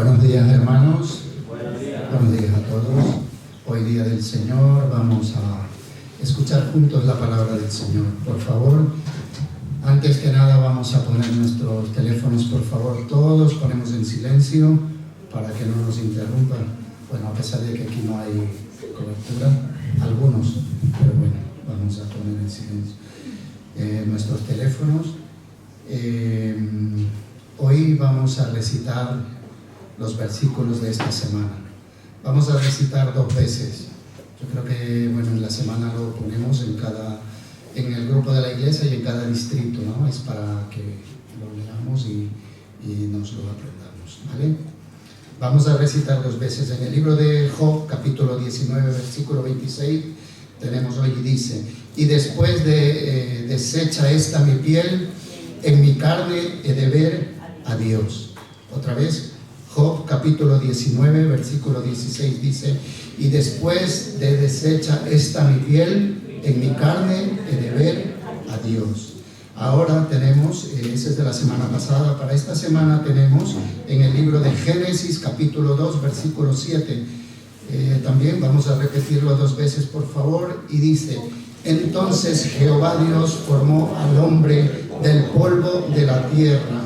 Buenos días, hermanos. Buenos días. Buenos días a todos. Hoy día del Señor, vamos a escuchar juntos la palabra del Señor. Por favor, antes que nada vamos a poner nuestros teléfonos, por favor, todos ponemos en silencio para que no nos interrumpan. Bueno, a pesar de que aquí no hay cobertura, algunos, pero bueno, vamos a poner en silencio nuestros teléfonos. Hoy vamos a recitar los versículos de esta semana. Vamos a recitar 2 veces. Yo creo que, bueno, en la semana lo ponemos en el grupo de la iglesia y en cada distrito, ¿no? Es para que lo leamos y nos lo aprendamos, ¿vale? Vamos a recitar 2 veces. En el libro de Job, capítulo 19, versículo 26, tenemos hoy y dice: y después de deshecha esta mi piel, en mi carne he de ver a Dios. Otra vez, Job capítulo 19, versículo 16 dice: y después de deshecha esta mi piel, en mi carne he de ver a Dios. Ahora tenemos, ese es de la semana pasada, para esta semana tenemos en el libro de Génesis capítulo 2, versículo 7. También vamos a repetirlo 2 veces, por favor, y dice: entonces Jehová Dios formó al hombre del polvo de la tierra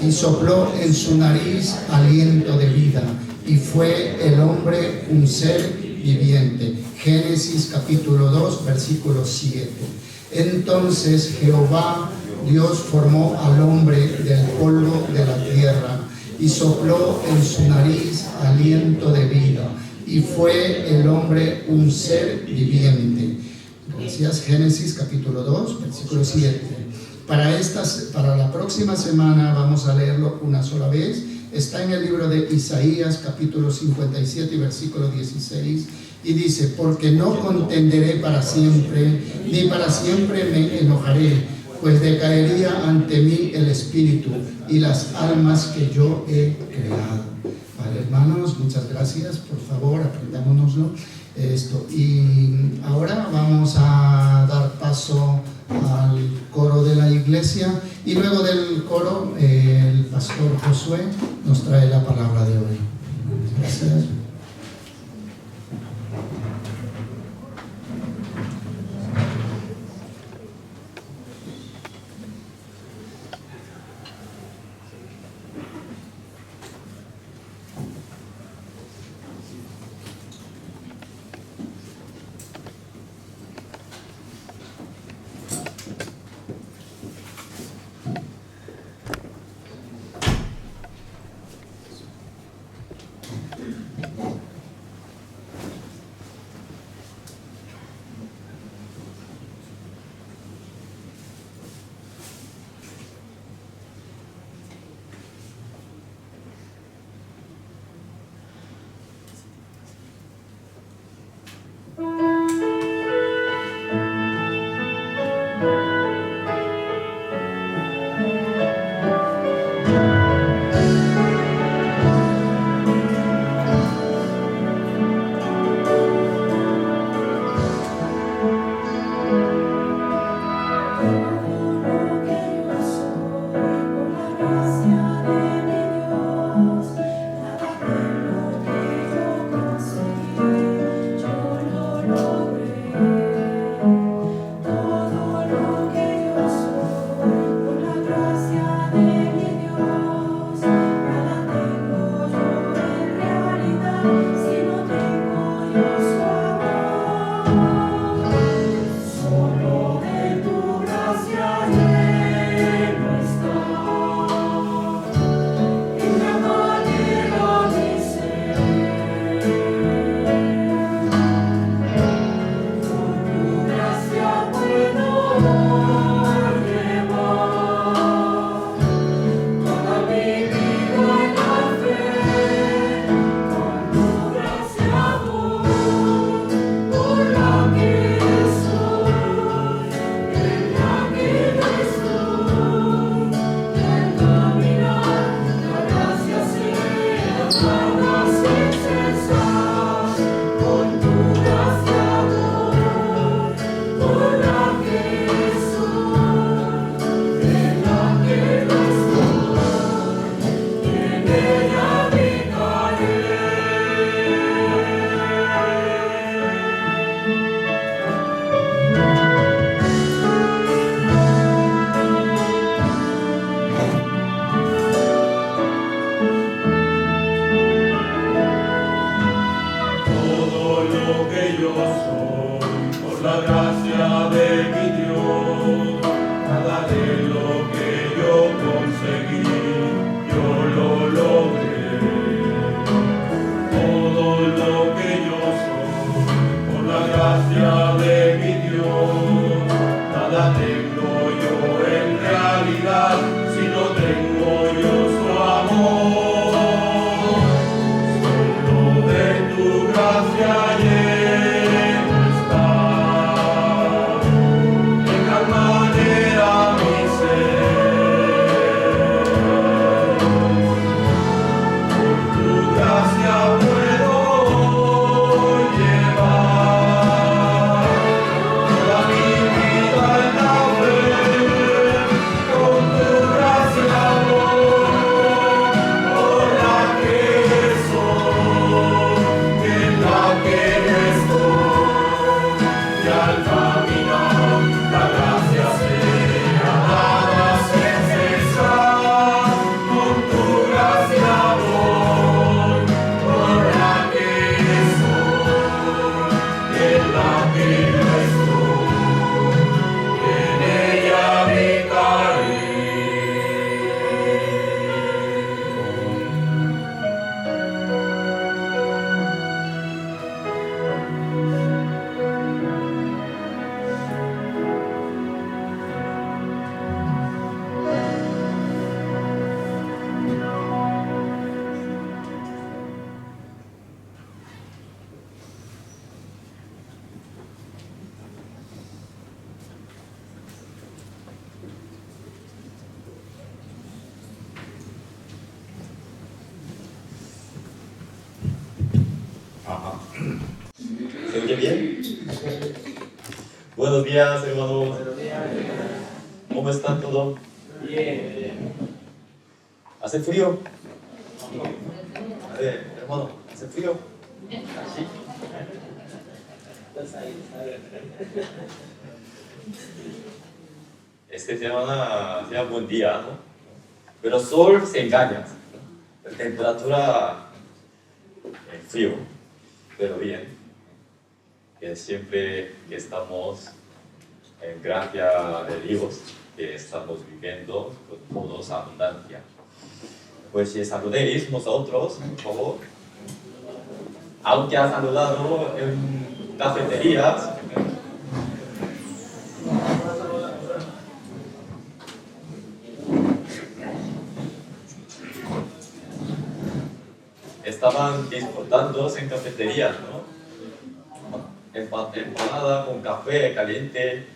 y sopló en su nariz aliento de vida, y fue el hombre un ser viviente. Génesis capítulo 2, versículo 7. Entonces Jehová Dios formó al hombre del polvo de la tierra y sopló en su nariz aliento de vida, y fue el hombre un ser viviente. Gracias. Génesis capítulo 2, versículo 7. Para la próxima semana vamos a leerlo una sola vez. Está en el libro de Isaías capítulo 57 y versículo 16, y dice: porque no contenderé para siempre, ni para siempre me enojaré, pues decaería ante mí el espíritu y las almas que yo he creado. Vale, hermanos, muchas gracias. Por favor, aprendámonoslo esto. Y ahora vamos a dar paso al coro de la iglesia, y luego del coro el pastor Josué nos trae la palabra de hoy. Gracias. Ajá. ¿Se oye bien? Buenos días, hermanos. Buenos días. ¿Cómo están todos? Bien. ¿Hace frío? A ver, hermano, ¿hace frío? ¿Sí? Esta semana sea buen día, ¿no? Pero sol se engaña. La temperatura frío, pero bien. Que siempre que estamos en gracia de Dios, que estamos viviendo con todos abundancia. Pues si saludéis nosotros, por favor. Aunque ha saludado en cafeterías, estaban disfrutando en cafeterías, ¿no? Empanada con café caliente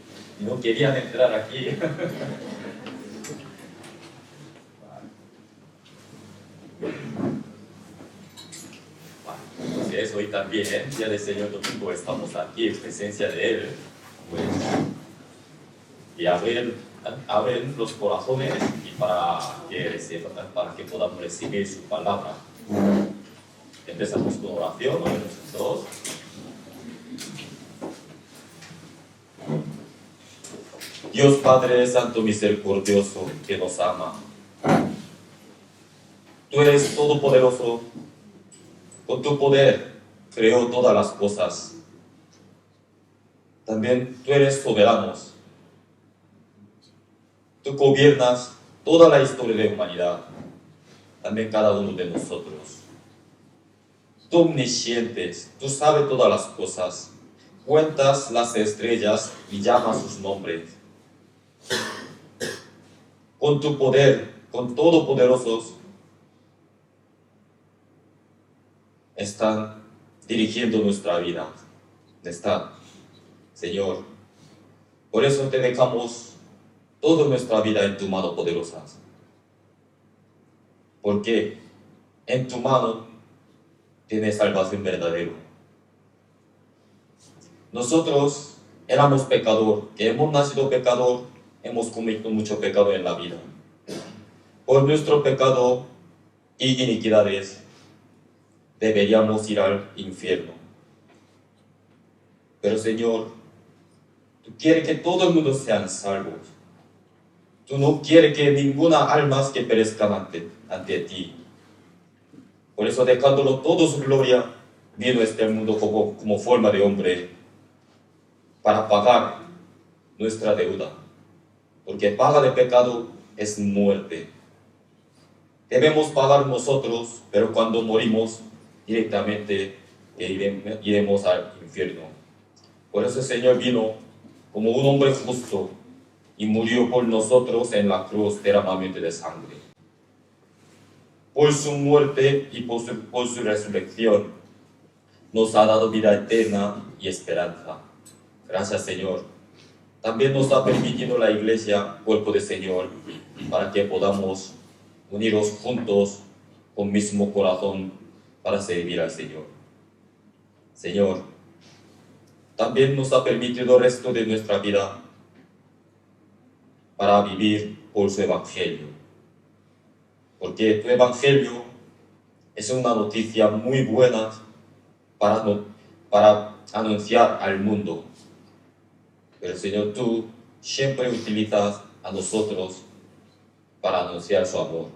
y no querían entrar aquí. Entonces hoy también, día del Señor Domingo, estamos aquí en presencia de Él, pues, y abren los corazones y para que podamos recibir su palabra. Empezamos con oración, ¿no? Nosotros. Dios Padre Santo Misericordioso, que nos ama. Tú eres todopoderoso. Con tu poder creó todas las cosas. También tú eres soberano. Tú gobiernas toda la historia de la humanidad. También cada uno de nosotros. Tú omniscientes, tú sabes todas las cosas. Cuentas las estrellas y llamas sus nombres. Con tu poder, con todopoderosos, están dirigiendo nuestra vida. Está, Señor. Por eso te dejamos toda nuestra vida en tu mano poderosa. Porque en tu mano tienes salvación verdadera. Nosotros éramos pecadores, que hemos nacido pecador, hemos cometido mucho pecado en la vida. Por nuestro pecado y iniquidades, deberíamos ir al infierno. Pero Señor, tú quieres que todo el mundo sean salvos. Tú no quieres que ninguna alma que perezca ante ti. Por eso, dejándolo todo su gloria, vino este mundo como forma de hombre para pagar nuestra deuda. Porque paga de pecado es muerte. Debemos pagar nosotros, pero cuando morimos, directamente iremos al infierno. Por eso el Señor vino como un hombre justo y murió por nosotros en la cruz derramamiento de sangre. Por su muerte y por su resurrección nos ha dado vida eterna y esperanza. Gracias, Señor. También nos ha permitido la Iglesia, cuerpo del Señor, para que podamos unirnos juntos con mismo corazón para servir al Señor. Señor, también nos ha permitido el resto de nuestra vida para vivir por su Evangelio. Porque tu Evangelio es una noticia muy buena para anunciar al mundo. Pero Señor, tú siempre utilizas a nosotros para anunciar su amor.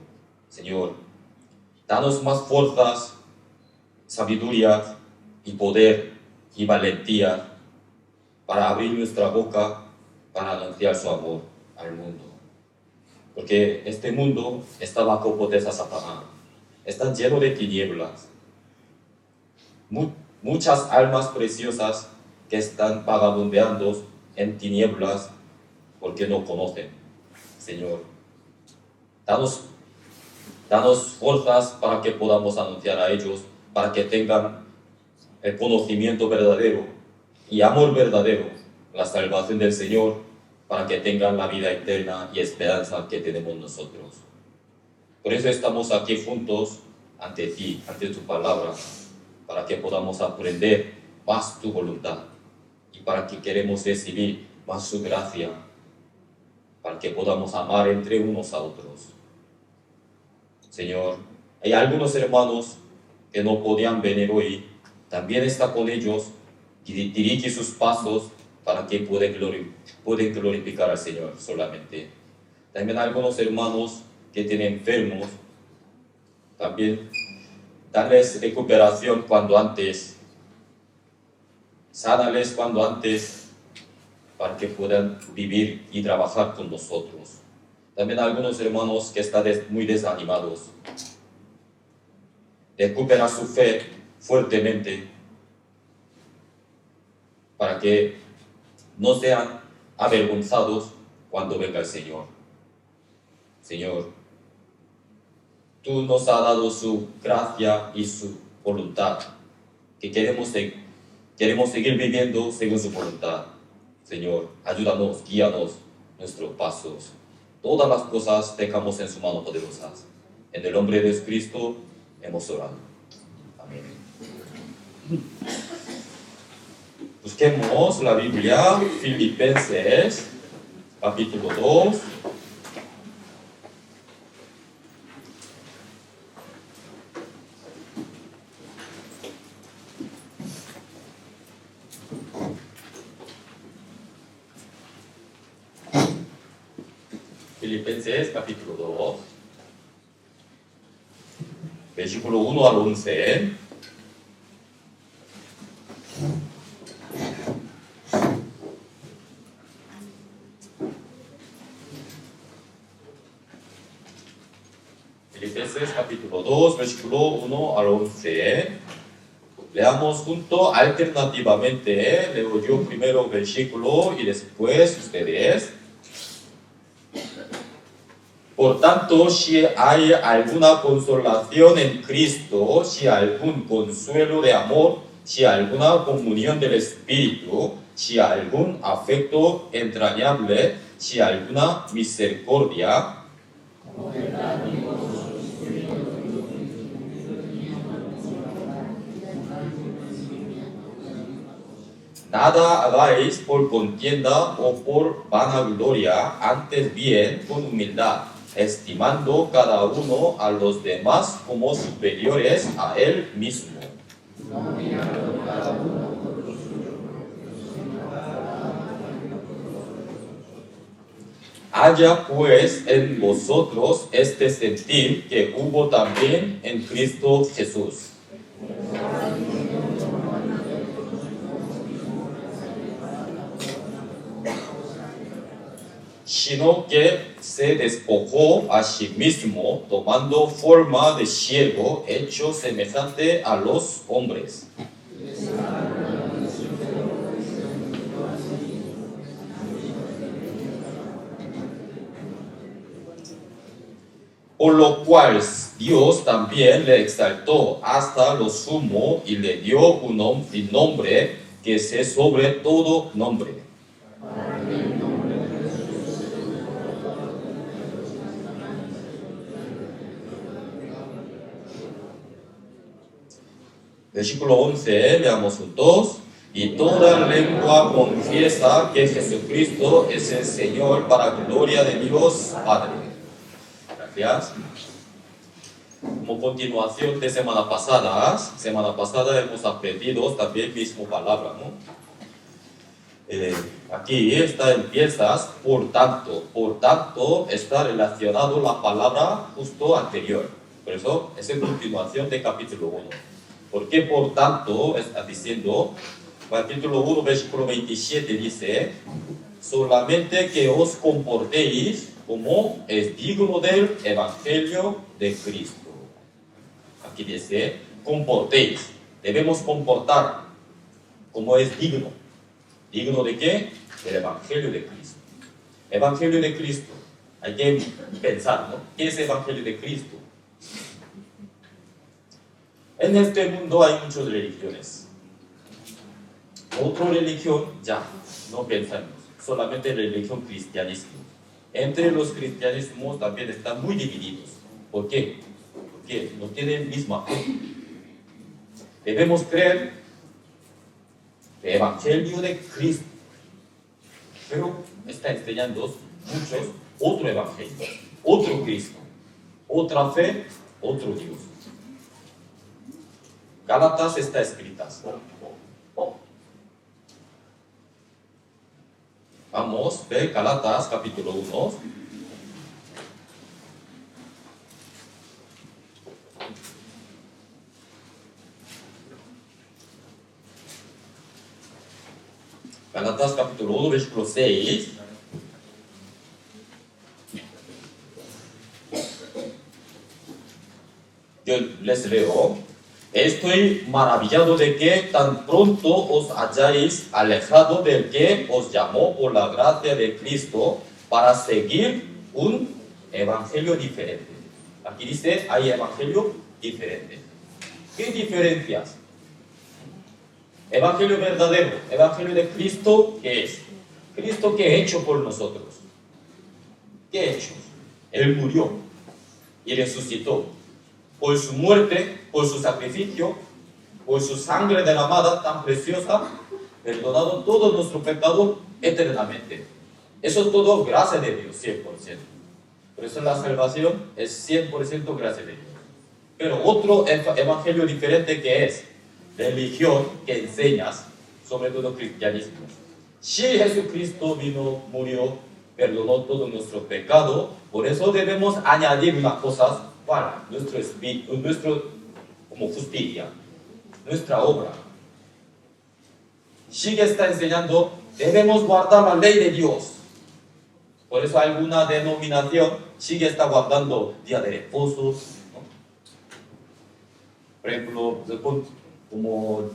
Señor, danos más fuerzas, sabiduría y poder y valentía para abrir nuestra boca para anunciar su amor al mundo. Porque este mundo está bajo potestad Satanás, está lleno de tinieblas. Muchas almas preciosas que están vagabundeando en tinieblas porque no conocen. Señor, danos fuerzas para que podamos anunciar a ellos, para que tengan el conocimiento verdadero y amor verdadero, la salvación del Señor, para que tengan la vida eterna y esperanza que tenemos nosotros. Por eso estamos aquí juntos ante ti, ante tu palabra, para que podamos aprender más tu voluntad y para que queremos recibir más su gracia, para que podamos amar entre unos a otros. Señor, hay algunos hermanos que no podían venir hoy, también está con ellos y dirige sus pasos para que puedan glorificar al Señor solamente. También algunos hermanos que tienen enfermos, también darles recuperación cuando antes, sánales cuando antes, para que puedan vivir y trabajar con nosotros. También algunos hermanos que están muy desanimados, recupera su fe fuertemente, para que no sean avergonzados cuando venga el Señor. Señor, tú nos has dado su gracia y su voluntad, que queremos seguir viviendo según su voluntad. Señor, ayúdanos, guíanos nuestros pasos. Todas las cosas dejamos en su mano poderosas. En el nombre de Jesucristo hemos orado. Amén. Busquemos la Biblia, Filipenses, capítulo 2. Filipenses capítulo 2, versículo 1 al 11. Filipenses capítulo 2, versículo 1 al 11. Leamos junto alternativamente. Leo yo primero versículo y después ustedes. Por tanto, si hay alguna consolación en Cristo, si algún consuelo de amor, si alguna comunión del Espíritu, si algún afecto entrañable, si alguna misericordia, nada hagáis por contienda o por vanagloria, antes bien con humildad, estimando cada uno a los demás como superiores a él mismo. Haya pues en vosotros este sentir que hubo también en Cristo Jesús, sino que se despojó a sí mismo, tomando forma de siervo, hecho semejante a los hombres. Por lo cual Dios también le exaltó hasta lo sumo y le dio un nombre que es sobre todo nombre. Versículo 11, veamos juntos. Y toda lengua confiesa que Jesucristo es el Señor para gloria de Dios Padre. Gracias. Como continuación de semana pasada hemos aprendido también misma palabra, ¿no? Aquí empiezas, por tanto está relacionado la palabra justo anterior. Por eso es en continuación de capítulo 1. ¿Por qué por tanto está diciendo? Capítulo 1, versículo 27 dice, solamente que os comportéis como es digno del Evangelio de Cristo. Aquí dice, comportéis, debemos comportar como es digno. ¿Digno de qué? Del Evangelio de Cristo. Evangelio de Cristo, hay que pensar, ¿no? ¿Qué es el Evangelio de Cristo? En este mundo hay muchas religiones. Otra religión, ya, no pensamos, solamente religión cristianismo. Entre los cristianismos también están muy divididos. ¿Por qué? Porque no tienen misma fe. debemos creer el Evangelio de Cristo. Pero está enseñando muchos otro Evangelio, otro Cristo, otra fe, otro Dios. Gálatas está escritas. Vamos a ver Gálatas capítulo 1. Gálatas capítulo 1, versículo 6. Yo les leo. Estoy maravillado de que tan pronto os hayáis alejado del que os llamó por la gracia de Cristo para seguir un evangelio diferente. Aquí dice, hay evangelio diferente. ¿Qué diferencias? Evangelio verdadero, evangelio de Cristo, ¿qué es? Cristo, ¿qué ha hecho por nosotros? ¿Qué ha hecho? Él murió y resucitó. Por su muerte, por su sacrificio, por su sangre derramada tan preciosa, perdonado todo nuestro pecado eternamente. Eso es todo gracia de Dios, 100%. Por eso la salvación es 100% gracia de Dios. Pero otro evangelio diferente que es religión que enseñas, sobre todo cristianismo. Si Jesucristo vino, murió, perdonó todo nuestro pecado, por eso debemos añadir unas cosas para nuestro como justicia, nuestra obra. Sigue está enseñando, debemos guardar la ley de Dios. Por eso alguna denominación sigue está guardando día de reposo, ¿no? Por ejemplo, como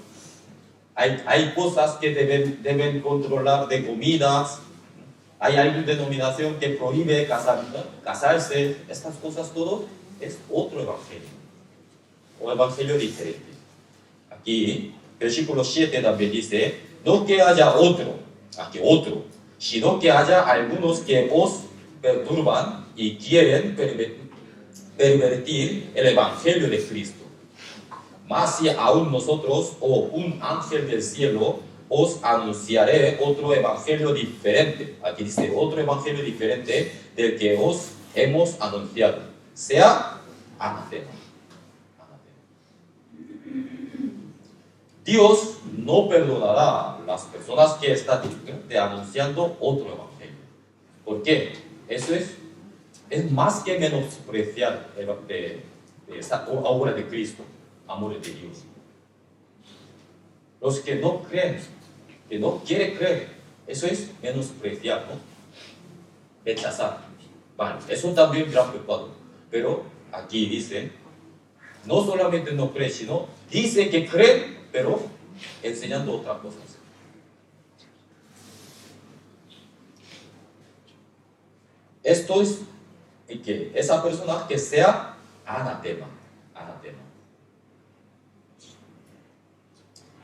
hay cosas que deben controlar de comidas. Hay alguna denominación que prohíbe casarse. Estas cosas todo es otro evangelio. Un evangelio diferente. Aquí, versículo 7 también dice, no que haya otro, sino que haya algunos que os perturban y quieren pervertir el evangelio de Cristo. Mas si aún nosotros o un ángel del cielo os anunciaré otro evangelio diferente. Aquí dice otro evangelio diferente del que os hemos anunciado. Sea anatema. Dios no perdonará a las personas que están anunciando otro evangelio. ¿Por qué? Eso es más que menospreciar esta obra de Cristo, amor de Dios. Los que no creen, que no quieren creer, eso es menospreciar, ¿no? Rechazar. Vale, eso también es gran pecado. Pero aquí dice, no solamente no cree, sino dice que cree, pero enseñando otras cosas. Esto es que esa persona que sea anatema.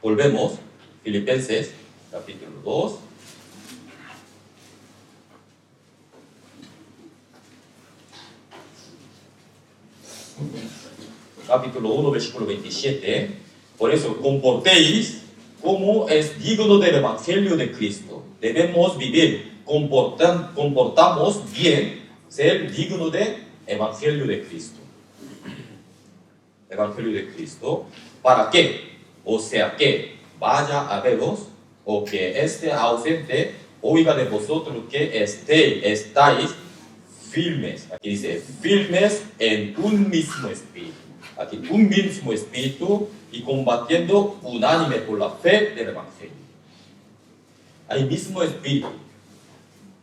Volvemos, Filipenses, capítulo 2. Capítulo 1, versículo 27. Por eso, comportéis como es digno del Evangelio de Cristo. Debemos vivir, comportamos bien, ser digno del Evangelio de Cristo. Evangelio de Cristo. ¿Para qué? O sea que vaya a veros, o que esté ausente, oiga de vosotros que estáis firmes. Aquí dice, firmes en un mismo espíritu. Aquí un mismo espíritu y combatiendo unánime por la fe del Evangelio. Hay mismo espíritu.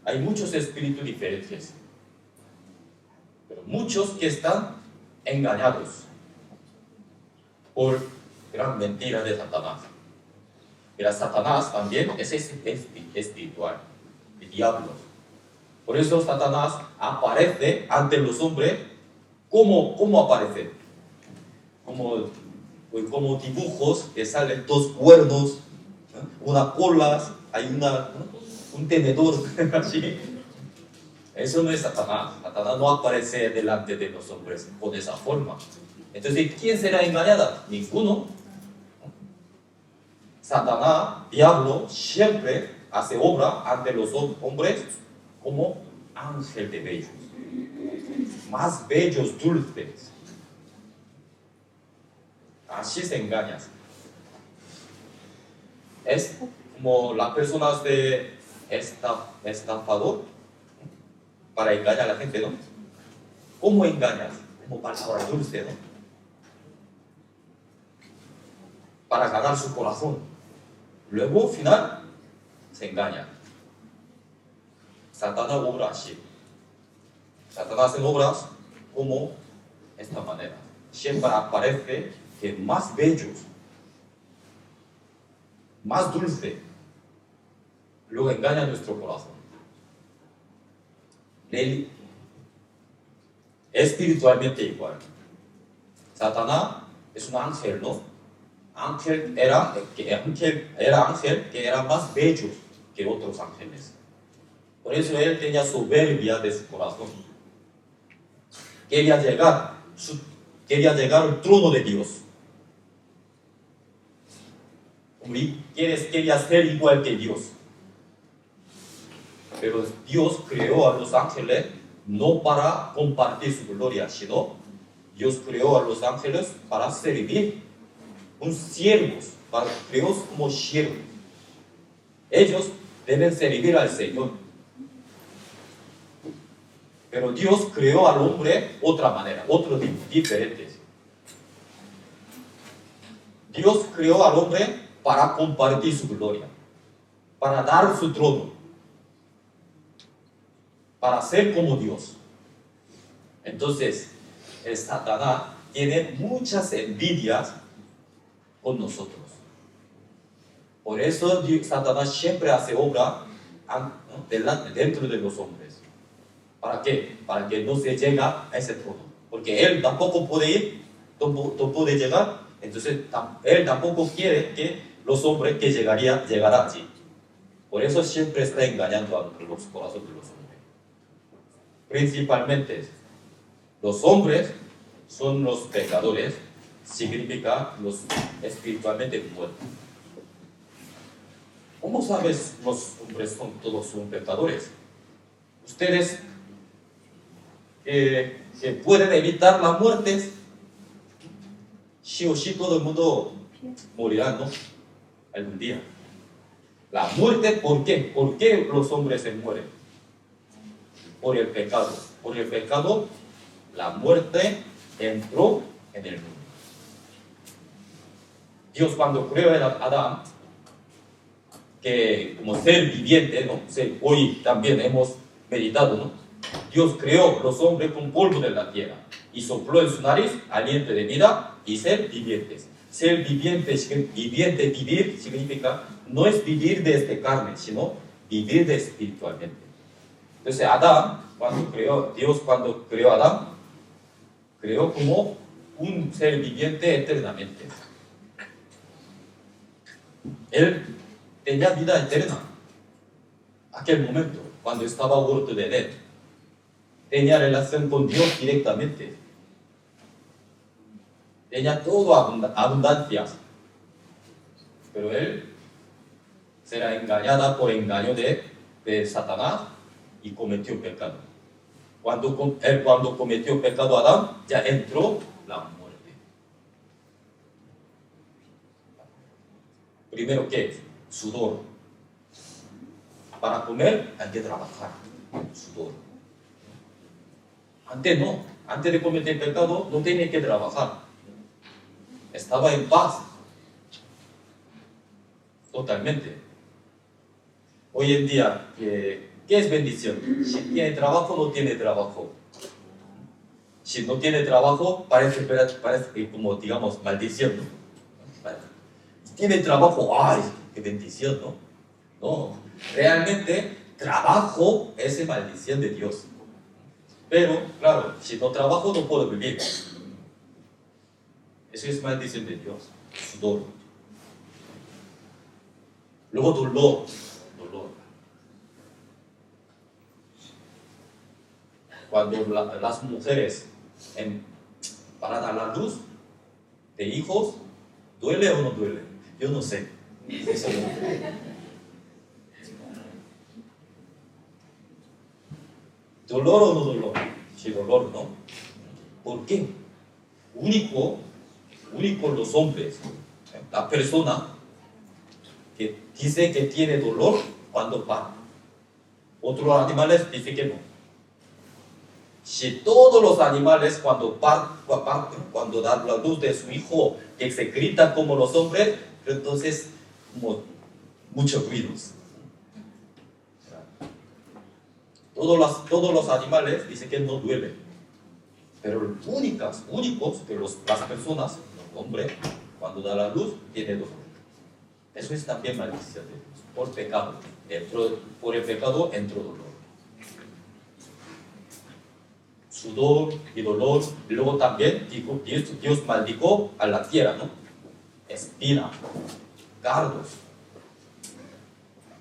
Hay muchos espíritus diferentes. Pero muchos que están engañados por gran mentira de Satanás. Pero Satanás también es espiritual, el diablo. Por eso Satanás aparece ante los hombres. ¿Cómo aparece? Como dibujos que salen dos cuernos, ¿no? Una cola, hay un tenedor, así. Eso no es Satanás. Satanás no aparece delante de los hombres con esa forma. Entonces, ¿quién será engañada? Ninguno. Satanás, diablo, siempre hace obra ante los hombres como ángel de bellos, más bellos, dulces. Así se engañan. Es como las personas de estafador para engañar a la gente, ¿no? ¿Cómo engañas? Como palabra dulce, ¿no? Para ganar su corazón. Luego, al final, se engaña. Satanás obra así. Satanás hace obras como esta manera. Siempre aparece que más bellos, más dulce, luego engaña nuestro corazón. Espiritualmente igual. Satanás es un ángel, ¿no? Era ángel que era más bello que otros ángeles. Por eso él tenía soberbia de su corazón. Quería llegar al trono de Dios. Quería ser igual que Dios. Pero Dios creó a los ángeles no para compartir su gloria, sino Dios creó a los ángeles para servir, siervos, creó como siervos. Ellos deben servir al Señor. Pero Dios creó al hombre otra manera, diferentes. Dios creó al hombre para compartir su gloria, para dar su trono, para ser como Dios. Entonces, el Satanás tiene muchas envidias con nosotros. Por eso Satanás siempre hace obra dentro de los hombres. ¿Para qué? Para que no se llegue a ese trono. Porque él tampoco puede ir, no puede llegar. Entonces, él tampoco quiere que los hombres que llegará allí. Por eso siempre está engañando a los corazones de los hombres. Principalmente, los hombres son los pecadores, significa los espiritualmente muertos. ¿Cómo sabes los hombres todos son pecadores? Ustedes que pueden evitar la muerte, sí o sí todo el mundo morirá, ¿no? Algún día. La muerte, ¿por qué? ¿Por qué los hombres se mueren? Por el pecado. Por el pecado, la muerte entró en el mundo. Dios cuando creó a Adán, que como ser viviente, ¿no? Hoy también hemos meditado, ¿no? Dios creó los hombres con polvo de la tierra y sopló en su nariz aliento de vida y ser vivientes. Ser viviente, vivir significa no es vivir desde carne, sino vivir espiritualmente. Entonces Dios cuando creó a Adán, creó como un ser viviente eternamente. Él tenía vida eterna. Aquel momento, cuando estaba huerto de Edén, tenía relación con Dios directamente. Tenía todo abundancias. Pero él será engañada por engaño de Satanás y cometió pecado. Cuando cometió pecado Adán, ya entró la muerte. Primero, ¿qué es? Sudor. Para comer hay que trabajar. Sudor. Antes no. Antes de cometer pecado no tenía que trabajar. Estaba en paz. Totalmente. Hoy en día, ¿qué es bendición? Si tiene trabajo o no tiene trabajo. Si no tiene trabajo, parece como, digamos, maldición, ¿no? Si tiene trabajo, ¡ay, qué bendición!, ¿no? No, realmente, trabajo es maldición de Dios. Pero, claro, si no trabajo, no puedo vivir. Eso es maldición de Dios. Sudor. Luego dolor. Cuando las mujeres para dar la luz de hijos, ¿duele o no duele? Yo no sé. Eso no. ¿Dolor o no dolor? Sí, dolor, ¿no? ¿Por qué? Único los hombres, la persona que dice que tiene dolor cuando para. Otros animales dicen que no. Si todos los animales cuando dan la luz de su hijo, que se gritan como los hombres, entonces muchos ruidos. Todos los animales dicen que no duelen, pero los únicos que las personas, los hombres, cuando da la luz, tienen dolor. Eso es también maldición de Dios, por pecado. Por el pecado entró dolor. Sudor y dolor. Y luego también Dios maldicó a la tierra, ¿no? Espina, cardos.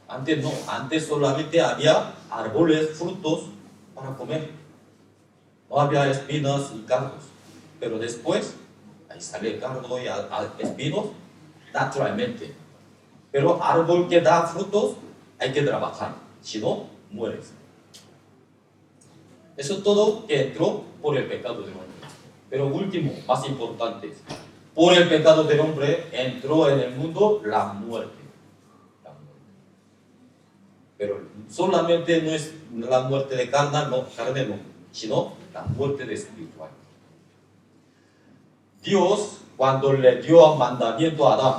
Antes no, antes solamente había árboles, frutos para comer. No había espinas y cardos. Pero después, ahí sale cardo y espinos naturalmente. Pero árbol que da frutos, hay que trabajar. Si no, mueres. Eso todo que entró por el pecado del hombre. Pero último, más importante, por el pecado del hombre entró en el mundo la muerte. Pero solamente no es la muerte de carne, no, sino la muerte de espiritual. Dios, cuando le dio el mandamiento a Adán,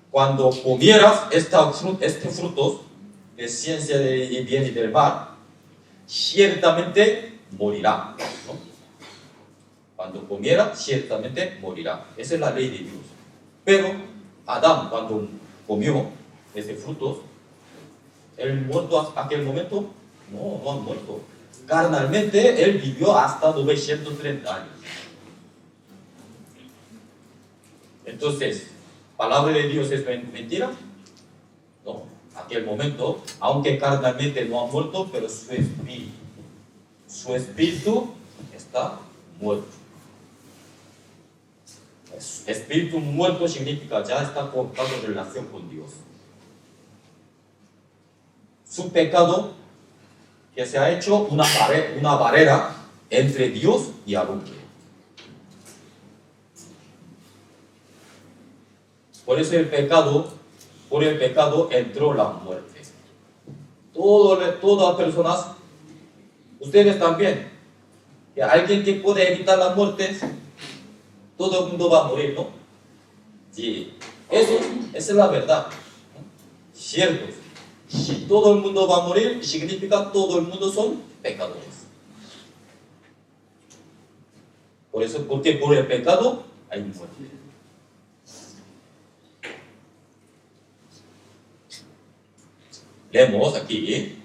cuando comieras este fruto de ciencia del bien y del mal, ciertamente morirá, ¿no? Cuando comiera, ciertamente morirá. Esa es la ley de Dios. Pero Adán, cuando comió ese fruto, ¿él muerto hasta aquel momento? No, no ha muerto. Carnalmente, él vivió hasta 930 años. Entonces, ¿palabra de Dios es mentira? No. Aquel momento, aunque carnalmente no ha muerto, pero su espíritu está muerto. Espíritu muerto significa ya está cortado en relación con Dios. Su pecado que se ha hecho una barrera entre Dios y el hombre. Por eso por el pecado entró la muerte. Todas las personas, ustedes también, que alguien que puede evitar la muerte, todo el mundo va a morir, ¿no? Sí, esa es la verdad, ¿no? Cierto. Si todo el mundo va a morir, significa todo el mundo son pecadores. Por eso, porque por el pecado hay muerte. Leemos aquí: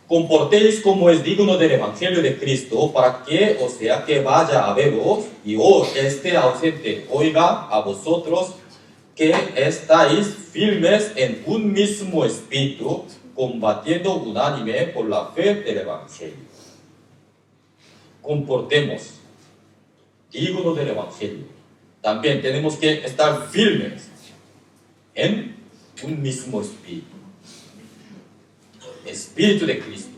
comportéis como es digno del Evangelio de Cristo, para que, o sea, que vaya a veros y esté ausente, oiga a vosotros que estáis firmes en un mismo espíritu, combatiendo unánime por la fe del Evangelio. Comportemos digno del Evangelio. También tenemos que estar firmes en un mismo espíritu. Espíritu de Cristo.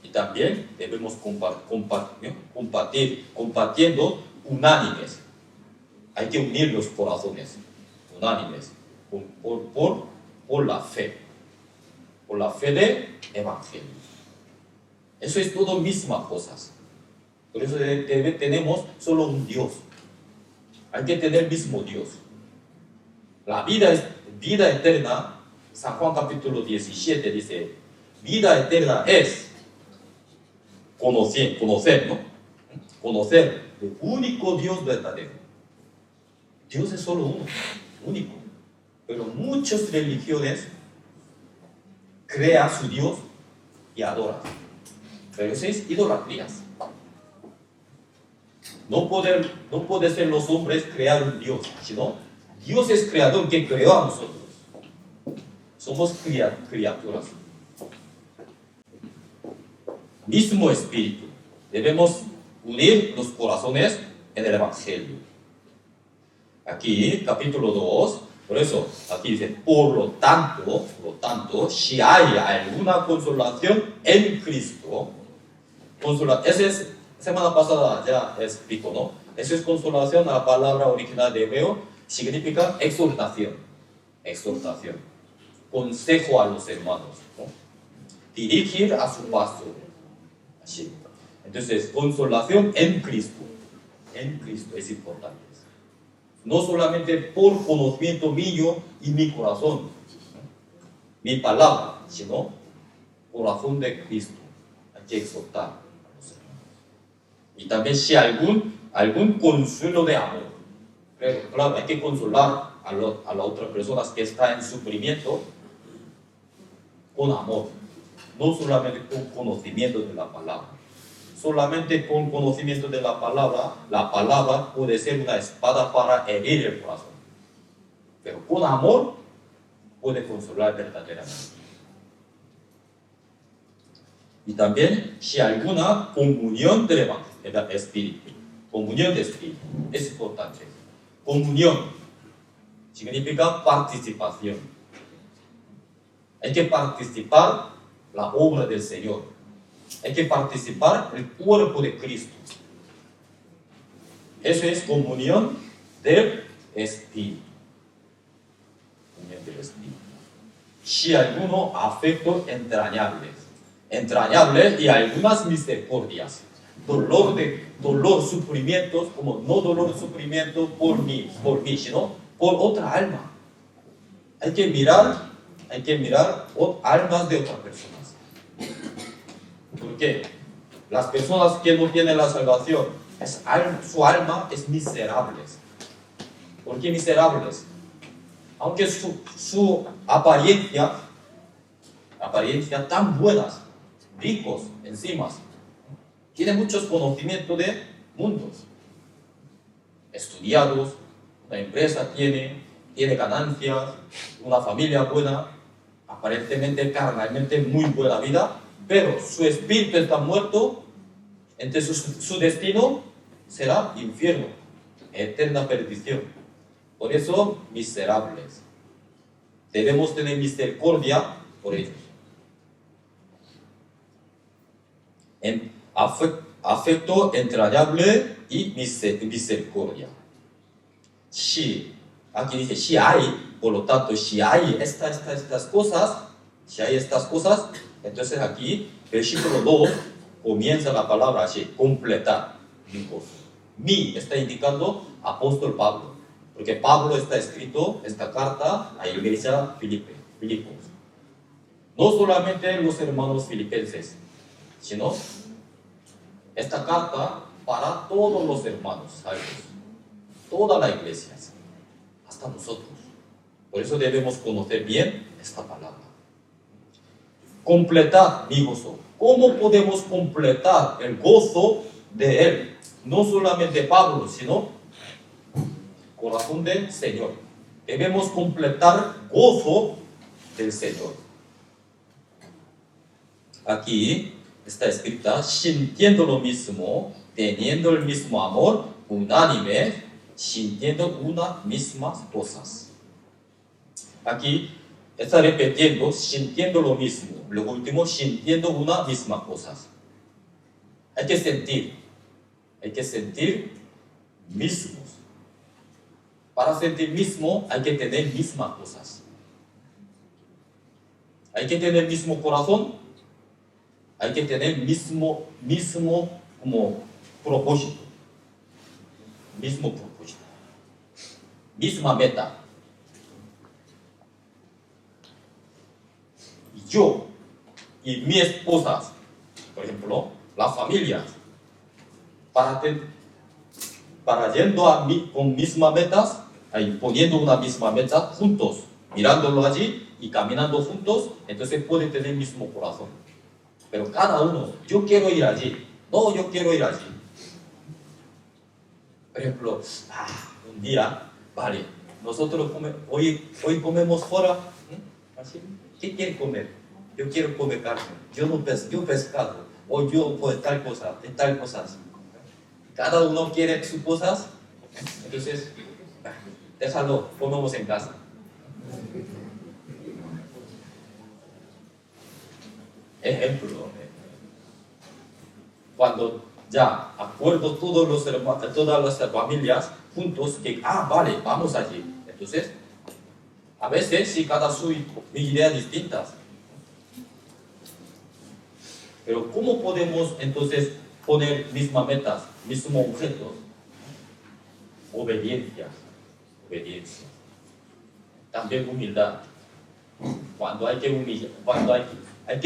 Y también debemos combatiendo unánimes. Hay que unir los corazones, unánimes, por la fe. Por la fe del Evangelio. Eso es todo mismas cosas. Por eso tenemos solo un Dios. Hay que tener el mismo Dios. La vida eterna, San Juan capítulo 17 dice, vida eterna es conocer, ¿no? Conocer el único Dios verdadero. Dios es solo uno, único. Pero muchas religiones crean su Dios y adoran. Pero eso es idolatría. No puede ser los hombres crear un Dios, sino Dios es creador que creó a nosotros. Somos criaturas. Mismo espíritu. Debemos unir los corazones en el Evangelio. Aquí, capítulo 2, por eso, aquí dice, por lo tanto, si hay alguna consolación en Cristo, esa es, semana pasada ya explico, ¿no? Esa es consolación, la palabra original de hebreo significa exhortación, consejo a los hermanos, ¿no? Dirigir a su paso, así. Entonces, consolación en Cristo es importante. No solamente por conocimiento mío y mi corazón, mi palabra, sino corazón de Cristo. Hay que exhortar a los hermanos. Y también si algún consuelo de amor. Pero claro, hay que consolar a la otra persona que está en sufrimiento con amor, no solamente con conocimiento de la palabra. Solamente con conocimiento de la palabra puede ser una espada para herir el corazón. Pero con amor puede consolar verdaderamente. Y también si alguna comunión del Espíritu. Comunión de Espíritu. Es importante. Comunión significa participación. Hay que participar la obra del Señor. Hay que participar el cuerpo de Cristo. Eso es comunión del Espíritu. Comunión del Espíritu. Si alguno afectos entrañables y algunas misericordias. Dolor, sufrimientos, como no dolor, sufrimiento por mí, sino por otra alma. Hay que mirar almas de otras personas. Porque las personas que no tienen la salvación, su alma es miserable. ¿Por qué miserables? Aunque su apariencia tan buenas, ricos encima, tiene muchos conocimientos de mundos, estudiados, una empresa tiene ganancias, una familia buena, aparentemente carnalmente muy buena vida, pero su espíritu está muerto, entonces su destino será infierno, eterna perdición. Por eso, miserables. Debemos tener misericordia por ellos. Afecto entrañable y misericordia. Aquí dice, si hay, por lo tanto, si hay estas cosas, entonces aquí, versículo 2, comienza la palabra así, completar. Mi está indicando apóstol Pablo, porque Pablo está escrito esta carta a la iglesia Filipos. No solamente los hermanos filipenses, sino esta carta para todos los hermanos salvos, toda la iglesia, hasta nosotros. Por eso debemos conocer bien esta palabra. Completar mi gozo. ¿Cómo podemos completar el gozo de él? No solamente Pablo, sino corazón del Señor. Debemos completar gozo del Señor. Aquí está escrita, sintiendo lo mismo, teniendo el mismo amor, unánime, sintiendo unas mismas cosas. Aquí está repitiendo, sintiendo lo mismo. Lo último, sintiendo unas mismas cosas. Hay que sentir mismos. Para sentir mismo, hay que tener mismas cosas. Hay que tener mismo corazón. Hay que tener mismo como propósito. Mismo propósito. Misma meta. Y yo y mi esposa, por ejemplo, las familias, para yendo con mismas metas, poniendo una misma meta juntos, mirándolo allí y caminando juntos, entonces puede tener el mismo corazón. Pero cada uno, yo quiero ir allí, no, yo quiero ir allí. Por ejemplo, un día, vale, nosotros hoy comemos fuera, ¿así? ¿Qué quiere comer? Yo quiero comer carne, yo pescado, o yo pues tal cosa. Cada uno quiere sus cosas, entonces Déjalo, comemos en casa. Ejemplo, cuando ya acuerdo todas las familias juntos que, vale, vamos allí. Entonces, a veces sí cada su ideas distintas. Pero ¿cómo podemos entonces poner mismas metas, mismos objetos? Obediencia. También humildad. Cuando hay que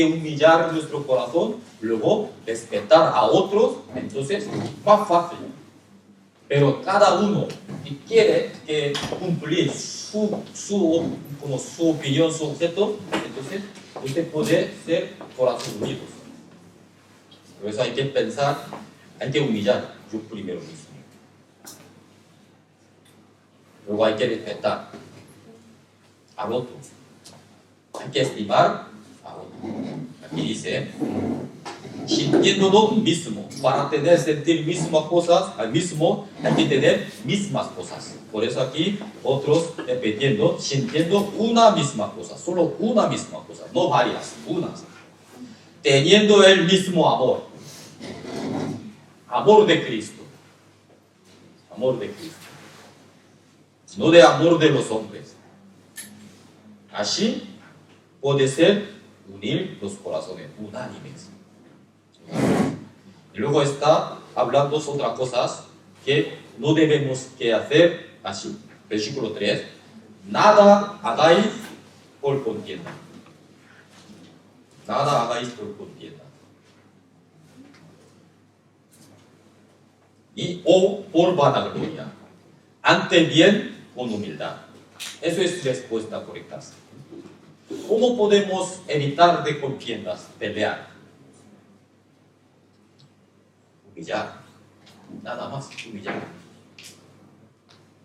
humillar nuestro corazón, luego respetar a otros, entonces más fácil. Pero cada uno que quiere cumplir su opinión, su objeto, entonces usted puede ser corazón unidos. Por eso hay que pensar, hay que humillar yo primero mismo. Luego hay que respetar al otro. Hay que estimar a otro. Aquí dice, sintiéndolo mismo. Para sentir mismas cosas, al mismo hay que tener mismas cosas. Por eso aquí otros repitiendo, sintiendo una misma cosa, solo una misma cosa, no varias, unas. Teniendo el mismo amor. Amor de Cristo. Amor de Cristo. No de amor de los hombres. Así puede ser unir los corazones unánimes. Y luego está hablando de otras cosas que no debemos que hacer así. Versículo 3. Nada hagáis por contienda. Nada hagáis por contienda. O por vanagloria. Antes bien con humildad. Eso es respuesta correcta. ¿Cómo podemos evitar de contiendas, pelear? Humillar. Nada más, humillar.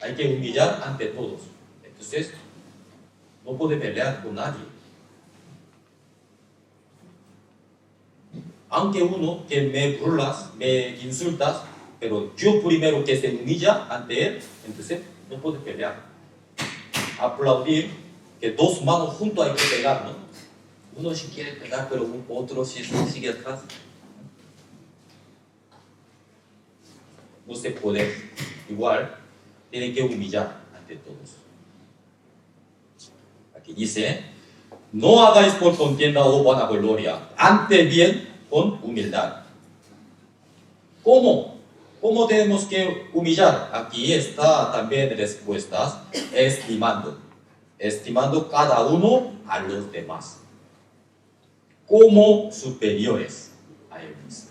Hay que humillar ante todos. Entonces, no puede pelear con nadie. Aunque uno que me burlas, me insultas, pero yo primero que se humilla ante él, entonces no puede pelear. Aplaudir, que dos manos juntos hay que pegar, ¿no? Uno sí quiere pegar, pero otro sí sigue atrás. No se puede. Igual, tiene que humillar ante todos. Aquí dice, no hagáis por contienda o vanagloria, antes bien con humildad. ¿Cómo? ¿Cómo tenemos que humillar? Aquí está también respuestas, estimando cada uno a los demás como superiores a él mismo.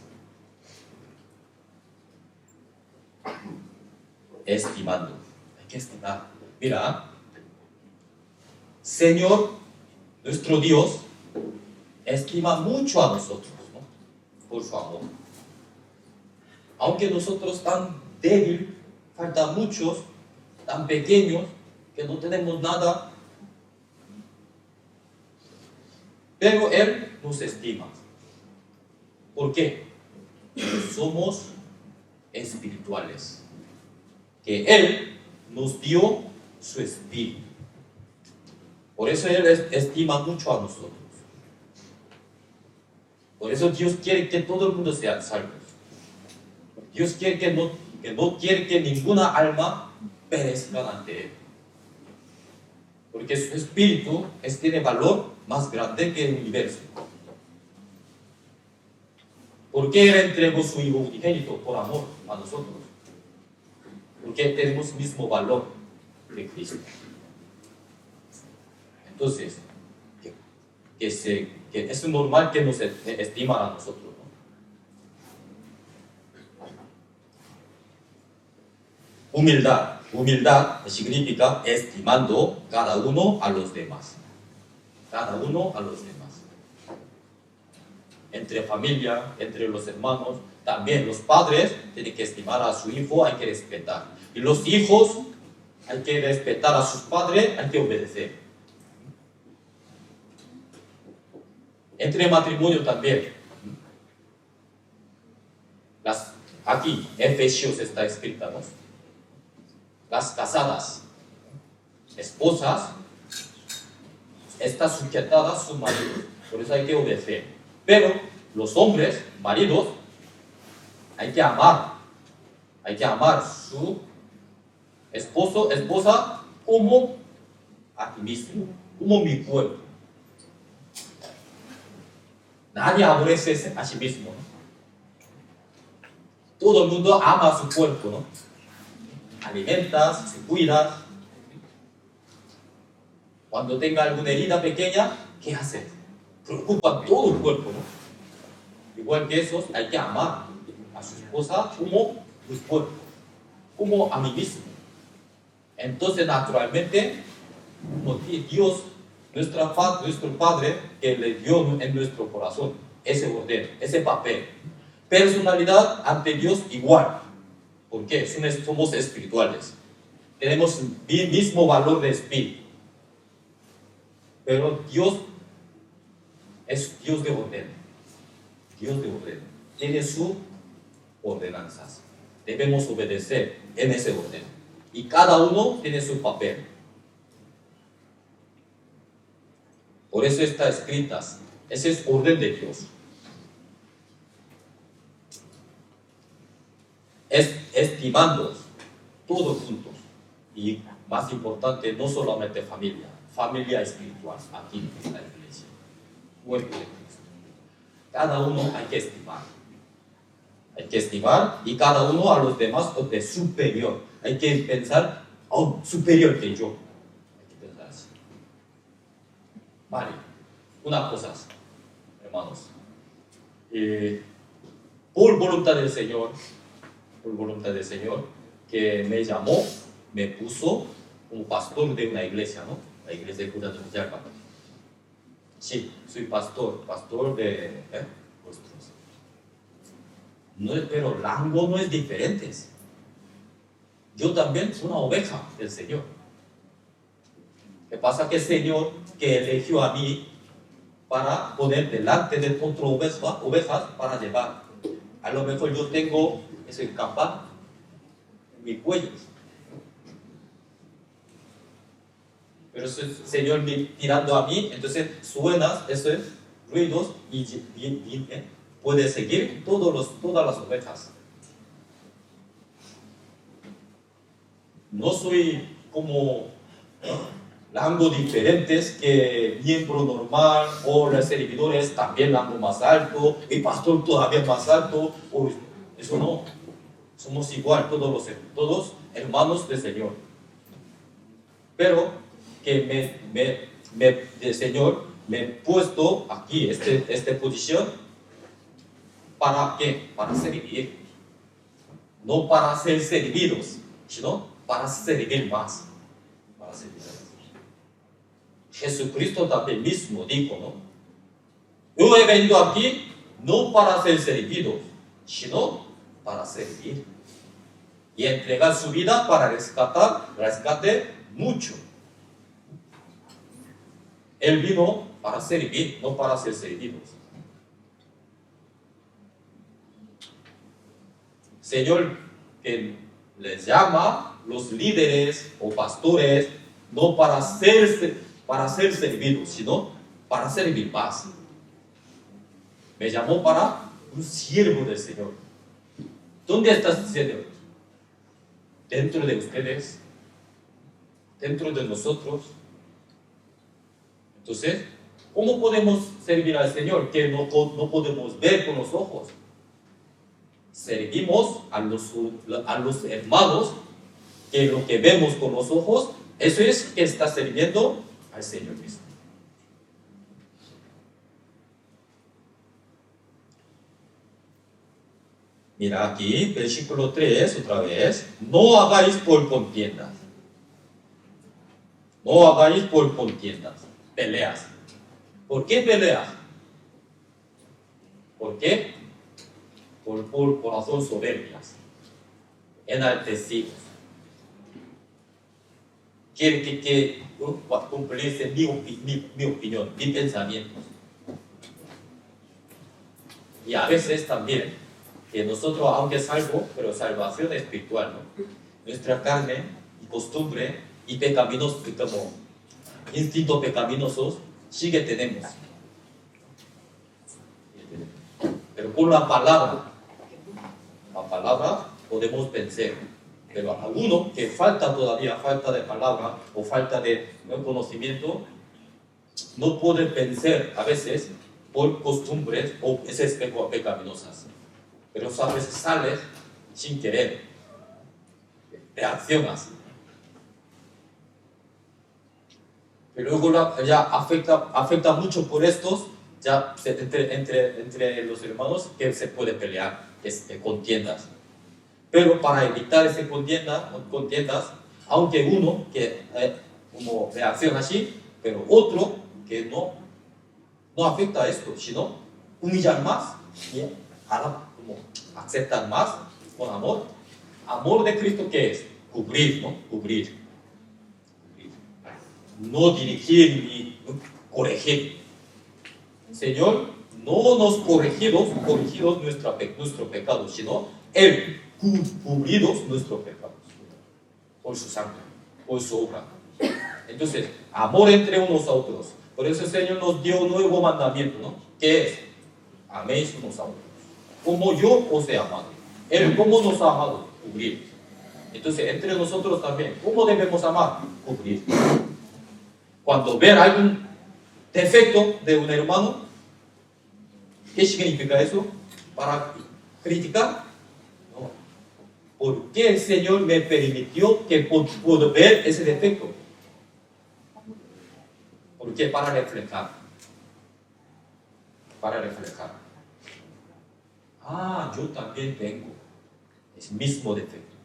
Estimando, hay que estimar. Mira, Señor, nuestro Dios, estima mucho a nosotros, ¿no? Por su amor. Aunque nosotros tan débiles, faltan muchos, tan pequeños, que no tenemos nada, pero Él nos estima. ¿Por qué? Porque somos espirituales. Que Él nos dio su espíritu. Por eso Él estima mucho a nosotros. Por eso Dios quiere que todo el mundo sea salvo. Dios quiere que no quiere que ninguna alma perezca ante Él. Porque su espíritu tiene valor más grande que el universo. ¿Por qué Él entregó su Hijo unigénito? Por amor a nosotros. Porque tenemos el mismo valor de Cristo. Entonces, que es normal que nos estimen a nosotros, ¿no? Humildad significa estimando cada uno a los demás. Cada uno a los demás. Entre familia, entre los hermanos, también los padres tienen que estimar a su hijo, hay que respetar. Y los hijos, hay que respetar a sus padres, hay que obedecer. Entre matrimonio también. Aquí, Efesios está escrita, ¿no? las casadas, esposas, está sujetada a su marido, por eso hay que obedecer. Pero los hombres, maridos, hay que amar a su esposo, esposa, como a ti mismo, como mi cuerpo. Nadie aborrece a sí mismo, ¿no? Todo el mundo ama a su cuerpo, ¿no? Alimentas, se cuidas. Cuando tenga alguna herida pequeña, ¿qué haces? Preocupa todo el cuerpo, ¿no? Igual que esos, hay que amar a su esposa como mi cuerpo, como a mí mismo. Entonces, naturalmente, como Dios, nuestro Padre, que le dio en nuestro corazón ese orden, ese papel. Personalidad ante Dios igual. ¿Por qué? Somos espirituales. Tenemos el mismo valor de espíritu. Pero Dios es Dios de orden. Dios de orden. Tiene sus ordenanzas. Debemos obedecer en ese orden. Y cada uno tiene su papel. Por eso está escritas. Ese es orden de Dios. Estimándoos todos juntos. Y más importante, no solamente familia espiritual, aquí en la iglesia, cuerpo de Cristo. Cada uno hay que estimar. Hay que estimar y cada uno a los demás de superior. Hay que pensar, superior que yo. Hay que pensar así. Vale, una cosa, hermanos. Por voluntad del Señor, que me llamó, me puso como pastor de una iglesia, ¿no? La iglesia de Buda de Villalba. Sí, soy pastor de vuestros. No, pero el rango no es diferente. Yo también soy una oveja del Señor. ¿Qué pasa? Que el Señor que eligió a mí para poner delante de otras ovejas para llevar. A lo mejor yo tengo ese campán en mi cuello. Pero el Señor tirando a mí, entonces suenan esos ruidos y puede seguir todas las ovejas. No soy como rango diferentes que miembro normal o los servidores también rango más alto, el pastor todavía más alto, eso no. Somos igual todos hermanos del Señor. Pero que el Señor me ha puesto aquí, esta posición, ¿para qué? Para servir. No para ser servidos, sino para servir más. Para servir más. Jesucristo también mismo dijo, ¿no? Yo he venido aquí no para ser servido, sino para servir. Y entregar su vida para rescate mucho. Él vino para servir, no para ser servidos. Señor que les llama los líderes o pastores no para ser servidos, sino para servir más. Me llamó para un siervo del Señor. ¿Dónde está el Señor? Dentro de ustedes, dentro de nosotros. Entonces, ¿cómo podemos servir al Señor que no podemos ver con los ojos? Servimos a los hermanos que lo que vemos con los ojos, eso es que está sirviendo al Señor mismo. Mira aquí, versículo 3, otra vez. No hagáis por contiendas. No hagáis por contiendas. Peleas. ¿Por qué peleas? ¿Por qué? Por corazón soberbias. Enaltecidos. Quieren que cumplirse mi opinión, mi pensamiento. Y a veces también, que nosotros, aunque salvo, pero salvación espiritual, ¿no? Nuestra carne y costumbre y pecaminos, como instintos pecaminosos, sí que tenemos. Pero con la palabra podemos vencer. Pero a uno que falta todavía, falta de palabra o falta de conocimiento, no puede vencer a veces por costumbres o esas pecaminosas. Pero eso a veces sale sin querer, reaccionas. Pero luego ya afecta mucho por estos, ya entre los hermanos, que se puede pelear, contiendas. Pero para evitar ese contiendas, aunque uno que como reacciona así, pero otro que no afecta a esto, sino humillar más y ahora como aceptar más con amor. Amor de Cristo, ¿qué es? Cubrir, ¿no? Cubrir. No dirigir ni corregir. El Señor no nos corregidos nuestro pecado, sino Él cubridos nuestros pecados por su sangre, por su obra. Entonces, amor entre unos a otros. Por eso el Señor nos dio un nuevo mandamiento, ¿no? ¿Qué es? Améis unos a otros. Como yo os he amado. Él, ¿cómo nos ha amado? Cubrir. Entonces, entre nosotros también, ¿cómo debemos amar? Cubrir. Cuando ver algún defecto de un hermano, ¿qué significa eso? ¿Para criticar? No. ¿Por qué el Señor me permitió que pueda ver ese defecto? Porque para reflejar. Yo también tengo ese mismo defecto.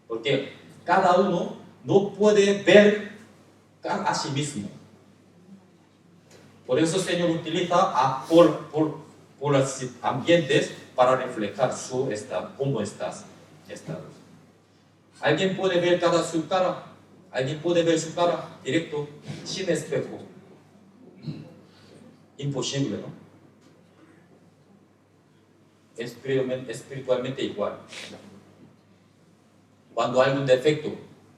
Porque cada uno no puede ver a sí mismo. Por eso el Señor utiliza por los ambientes para reflejar su estado, cómo estás. Alguien puede ver su cara. Alguien puede ver su cara directo, sin espejo. Imposible, ¿no? Espiritualmente igual. Cuando hay un defecto,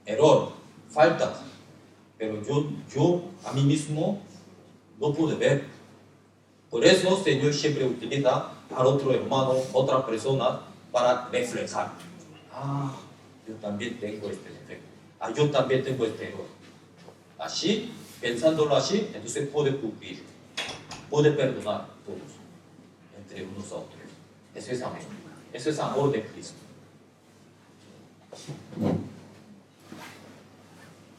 error, faltas, pero yo a mí mismo no pude ver. Por eso el Señor siempre utiliza al otro hermano, otra persona, para reflejar. Yo también tengo este defecto. Yo también tengo este error. Así, pensándolo así, entonces puede cubrir, puede perdonar a todos, entre unos a otros. Eso es amor. Eso es amor de Cristo.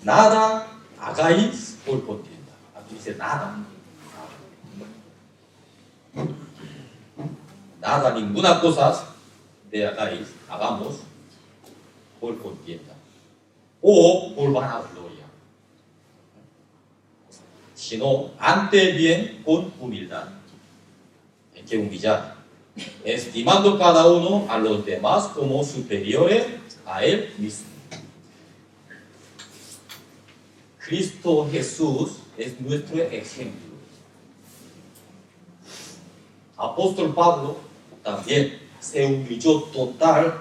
Nada hagáis por contienda. Aquí dice nada. Nada, ninguna cosa hagamos por contienda o por vanagloria, sino ante el bien con humildad. Hay que humillar, estimando cada uno a los demás como superiores a él mismo. Cristo Jesús es nuestro ejemplo. Apóstol Pablo también se humilló total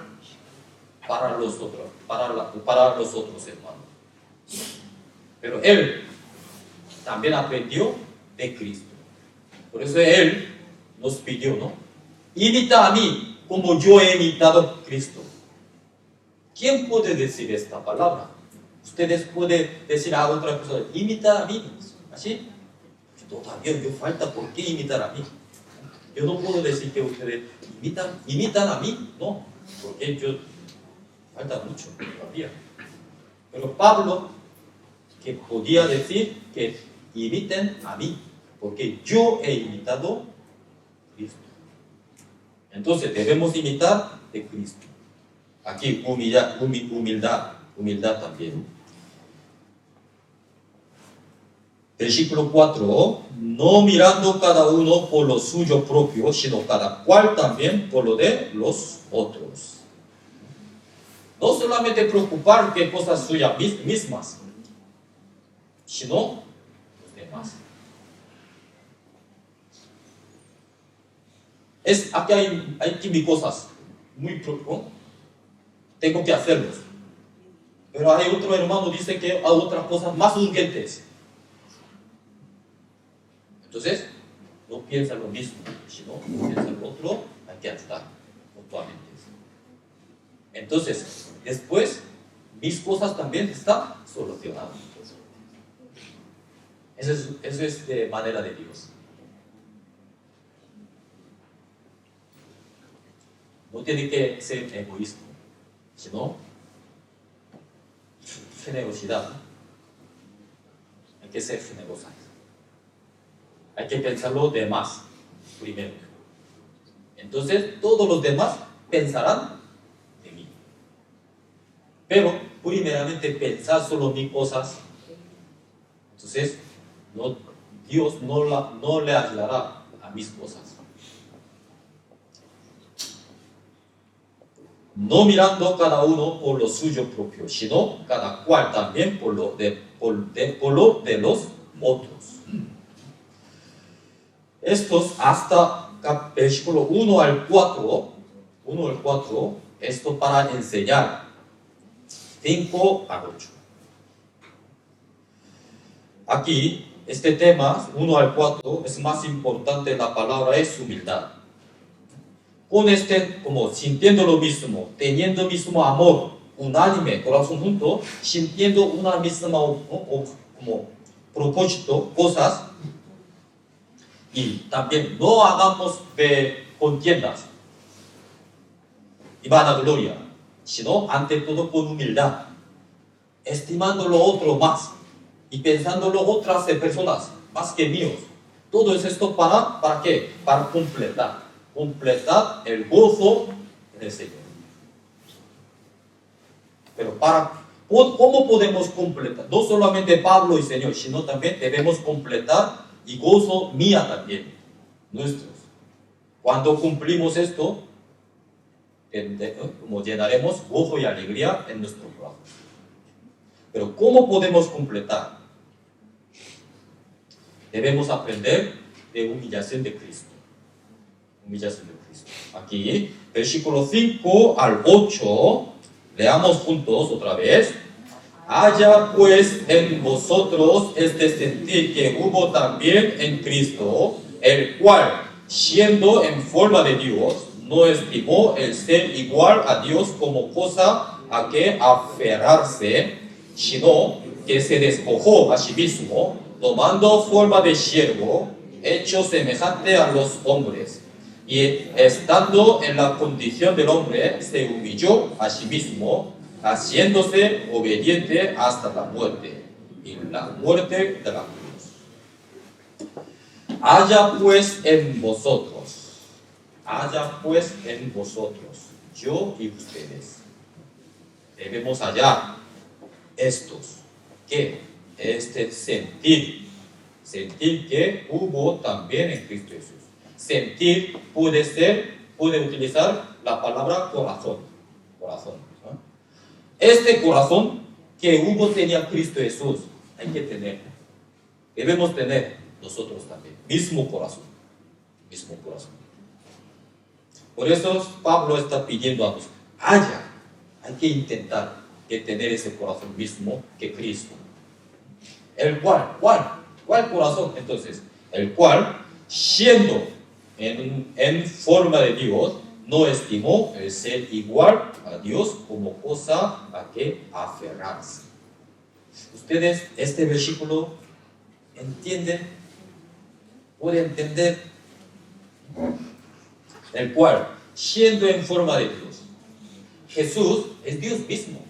para los otros hermanos. Pero él también aprendió de Cristo. Por eso él nos pidió, ¿no? Imita a mí como yo he imitado a Cristo. ¿Quién puede decir esta palabra? Ustedes pueden decir a otra persona, imita a mí. ¿Así? Todavía me falta, ¿por qué imitar a mí? Yo no puedo decir que ustedes imitan a mí, no, porque falta mucho todavía. Pero Pablo, que podía decir que imiten a mí, porque yo he imitado a Cristo. Entonces debemos imitar de Cristo. Aquí humildad también. Versículo 4, no mirando cada uno por lo suyo propio, sino cada cual también por lo de los otros. No solamente preocupar qué cosas suyas mismas, sino los demás. Aquí hay cosas muy profundas. Tengo que hacerlos. Pero hay otro hermano que dice que hay otras cosas más urgentes. Entonces, no piensa lo mismo, sino piensa lo otro, hay que ayudar mutuamente. Entonces, después, mis cosas también están solucionadas. Eso es de manera de Dios. No tiene que ser egoísmo, sino generosidad. Hay que ser generosos. Hay que pensar los demás primero. Entonces, todos los demás pensarán de mí. Pero, primeramente, pensar solo mis cosas. Entonces, Dios no le ayudará a mis cosas. No mirando cada uno por lo suyo propio, sino cada cual también por lo de los otros. Estos hasta versículo 1 al 4, esto para enseñar. 5 al 8. Aquí, este tema, 1 al 4, es más importante, la palabra es humildad. Con como sintiendo lo mismo, teniendo el mismo amor, unánime, corazón junto, sintiendo una misma como propósito, cosas, y también no hagamos de contiendas y vanagloria, sino ante todo con humildad, estimando lo otro más y pensando lo otras personas más que míos. Todo es esto ¿para qué? Para completar el gozo en el Señor. Pero ¿cómo podemos completar? No solamente Pablo y Señor, sino también debemos completar y gozo mía también, nuestros. Cuando cumplimos esto, como llenaremos gozo y alegría en nuestro corazón. Pero ¿cómo podemos completar? Debemos aprender de humillación de Cristo. Humillación de Cristo. Aquí, versículo 5 al 8, leamos juntos otra vez. Haya pues en vosotros este sentir que hubo también en Cristo, el cual, siendo en forma de Dios, no estimó el ser igual a Dios como cosa a que aferrarse, sino que se despojó a sí mismo, tomando forma de siervo, hecho semejante a los hombres. Y estando en la condición del hombre, se humilló a sí mismo, haciéndose obediente hasta la muerte, y la muerte de la cruz. Haya pues en vosotros, yo y ustedes, debemos hallar estos, que este sentir que hubo también en Cristo Jesús. Sentir puede utilizar la palabra corazón. ¿No? Este corazón que tenía Cristo Jesús, hay que tener. Debemos tener nosotros también. Mismo corazón. Por eso Pablo está pidiendo a nosotros, hay que intentar que tener ese corazón mismo que Cristo. ¿El cuál corazón? Entonces, el cual, siendo en forma de Dios, no estimó el ser igual a Dios como cosa a que aferrarse. ¿Ustedes este versículo entienden? ¿Pueden entender? El cual, siendo en forma de Dios, Jesús es Dios mismo.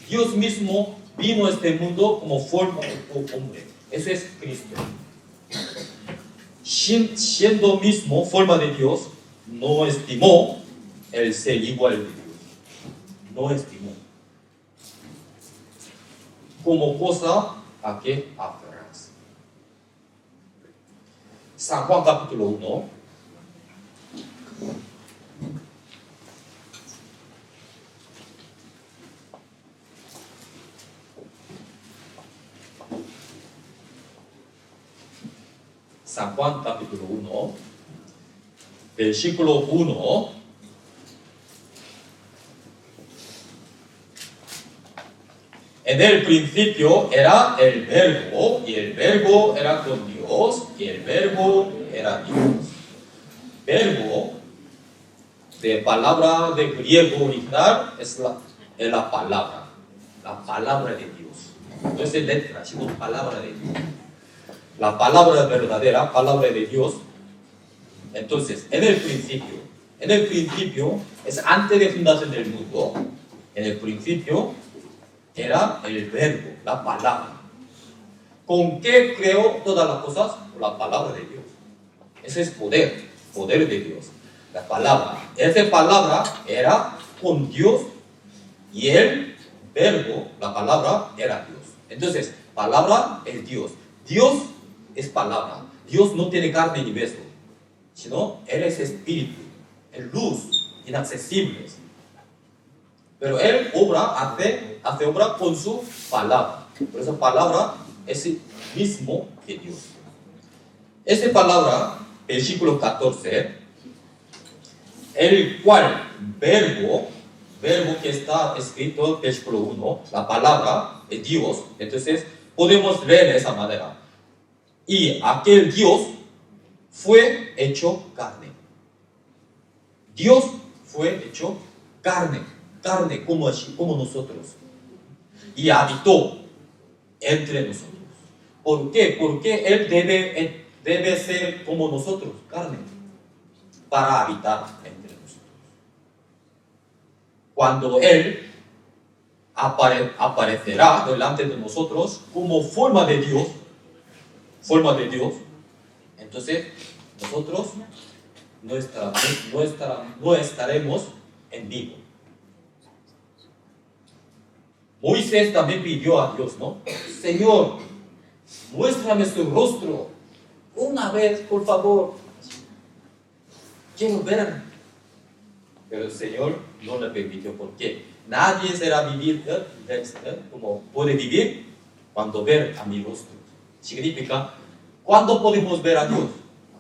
Dios mismo vino a este mundo como forma de hombre. Eso es Cristo. Siendo mismo forma de Dios, no estimó el ser igual de Dios. No estimó. Como cosa a que aferrarse. San Juan capítulo 1. San Juan capítulo 1, versículo 1. En el principio era el verbo, y el verbo era con Dios, y el verbo era Dios. Verbo, de palabra de griego original, es la palabra de Dios. No es letra, sino palabra de Dios. La palabra verdadera, palabra de Dios. Entonces, en el principio es antes de fundación del mundo. En el principio era el verbo, la palabra. ¿Con qué creó todas las cosas? Con la palabra de Dios. Ese es poder de Dios. La palabra. Esa palabra era con Dios y el verbo, la palabra, era Dios. Entonces, palabra es Dios. Dios es palabra. Dios no tiene carne ni hueso, sino Él es espíritu, es luz, inaccesible. Pero Él hace obra con su palabra. Por esa palabra es el mismo que Dios. Esta palabra, versículo 14, el cual verbo que está escrito en versículo 1, la palabra es Dios. Entonces podemos leer de esa manera. Y aquel Dios fue hecho carne. Dios fue hecho carne como nosotros. Y habitó entre nosotros. ¿Por qué? Porque Él debe ser como nosotros, carne, para habitar entre nosotros. Cuando Él aparecerá delante de nosotros como forma de Dios, entonces nosotros no estaremos en vivo. Moisés también pidió a Dios, ¿no? Señor, muéstrame su rostro una vez, por favor. Quiero ver. Pero el Señor no le permitió. ¿Por qué? Nadie será vivir como puede vivir cuando ver a mi rostro. Significa, ¿cuándo podemos ver a Dios?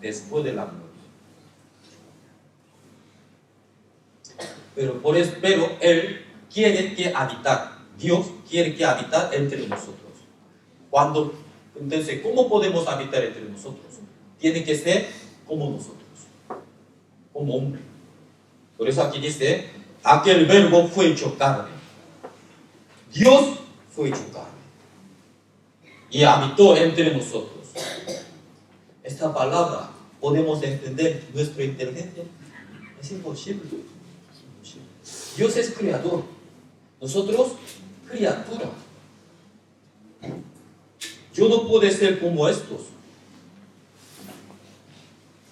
Después de la muerte. Pero Él quiere que habitar. Dios quiere que habitar entre nosotros. Entonces, ¿cómo podemos habitar entre nosotros? Tiene que ser como nosotros, como hombre. Por eso aquí dice, aquel verbo fue hecho carne. Dios fue hecho carne. Y habitó entre nosotros. Esta palabra, ¿podemos entender nuestra inteligencia? Es imposible. Dios es creador. Nosotros, criatura. Yo no puedo ser como estos.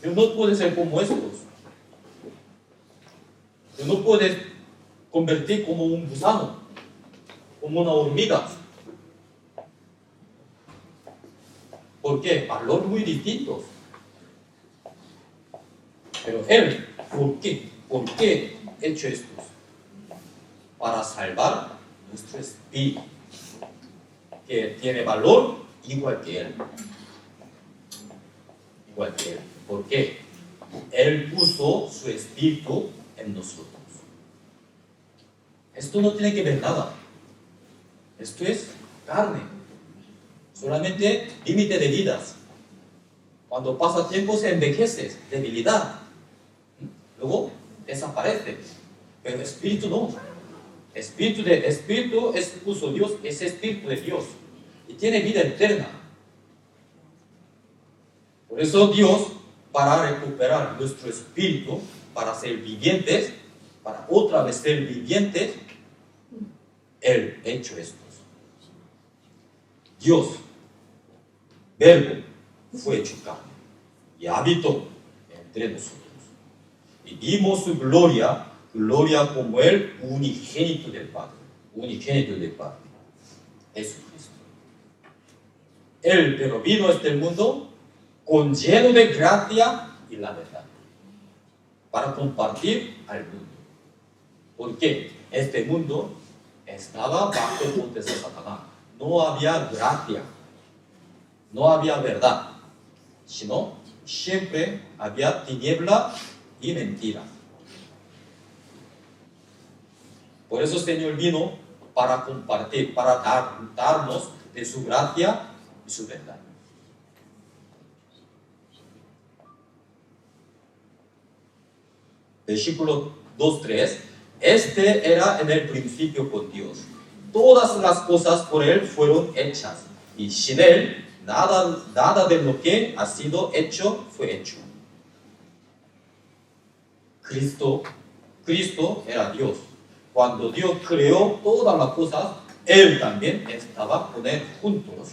Yo no puedo ser como estos. Yo no puedo convertir como un gusano, como una hormiga. ¿Por qué? Valores muy distintos. Pero Él, ¿por qué? ¿Por qué ha hecho esto? Para salvar nuestro espíritu, que tiene valor igual que Él. Igual que Él. ¿Por qué? Él puso su espíritu en nosotros. Esto no tiene que ver nada. Esto es carne. Solamente límite de vidas. Cuando pasa tiempo se envejece, debilidad. Luego desaparece. Pero espíritu no. Espíritu es puso Dios, es espíritu de Dios. Y tiene vida eterna. Por eso Dios, para recuperar nuestro espíritu, para ser vivientes, para otra vez ser vivientes, Él ha hecho esto. Dios, verbo, fue hecho carne y habitó entre nosotros. Y vimos su gloria como el unigénito del Padre. Jesucristo. Él, pero vino a este mundo con lleno de gracia y la verdad, para compartir al mundo. ¿Por qué? Este mundo estaba bajo el potestad de Satanás. No había gracia, no había verdad, sino siempre había tiniebla y mentira. Por eso el Señor vino para compartir, para darnos de su gracia y su verdad. Versículo 2:3. Este era en el principio con Dios. Todas las cosas por Él fueron hechas, y sin Él nada de lo que ha sido hecho fue hecho. Cristo era Dios. Cuando Dios creó todas las cosas, Él también estaba con Él juntos.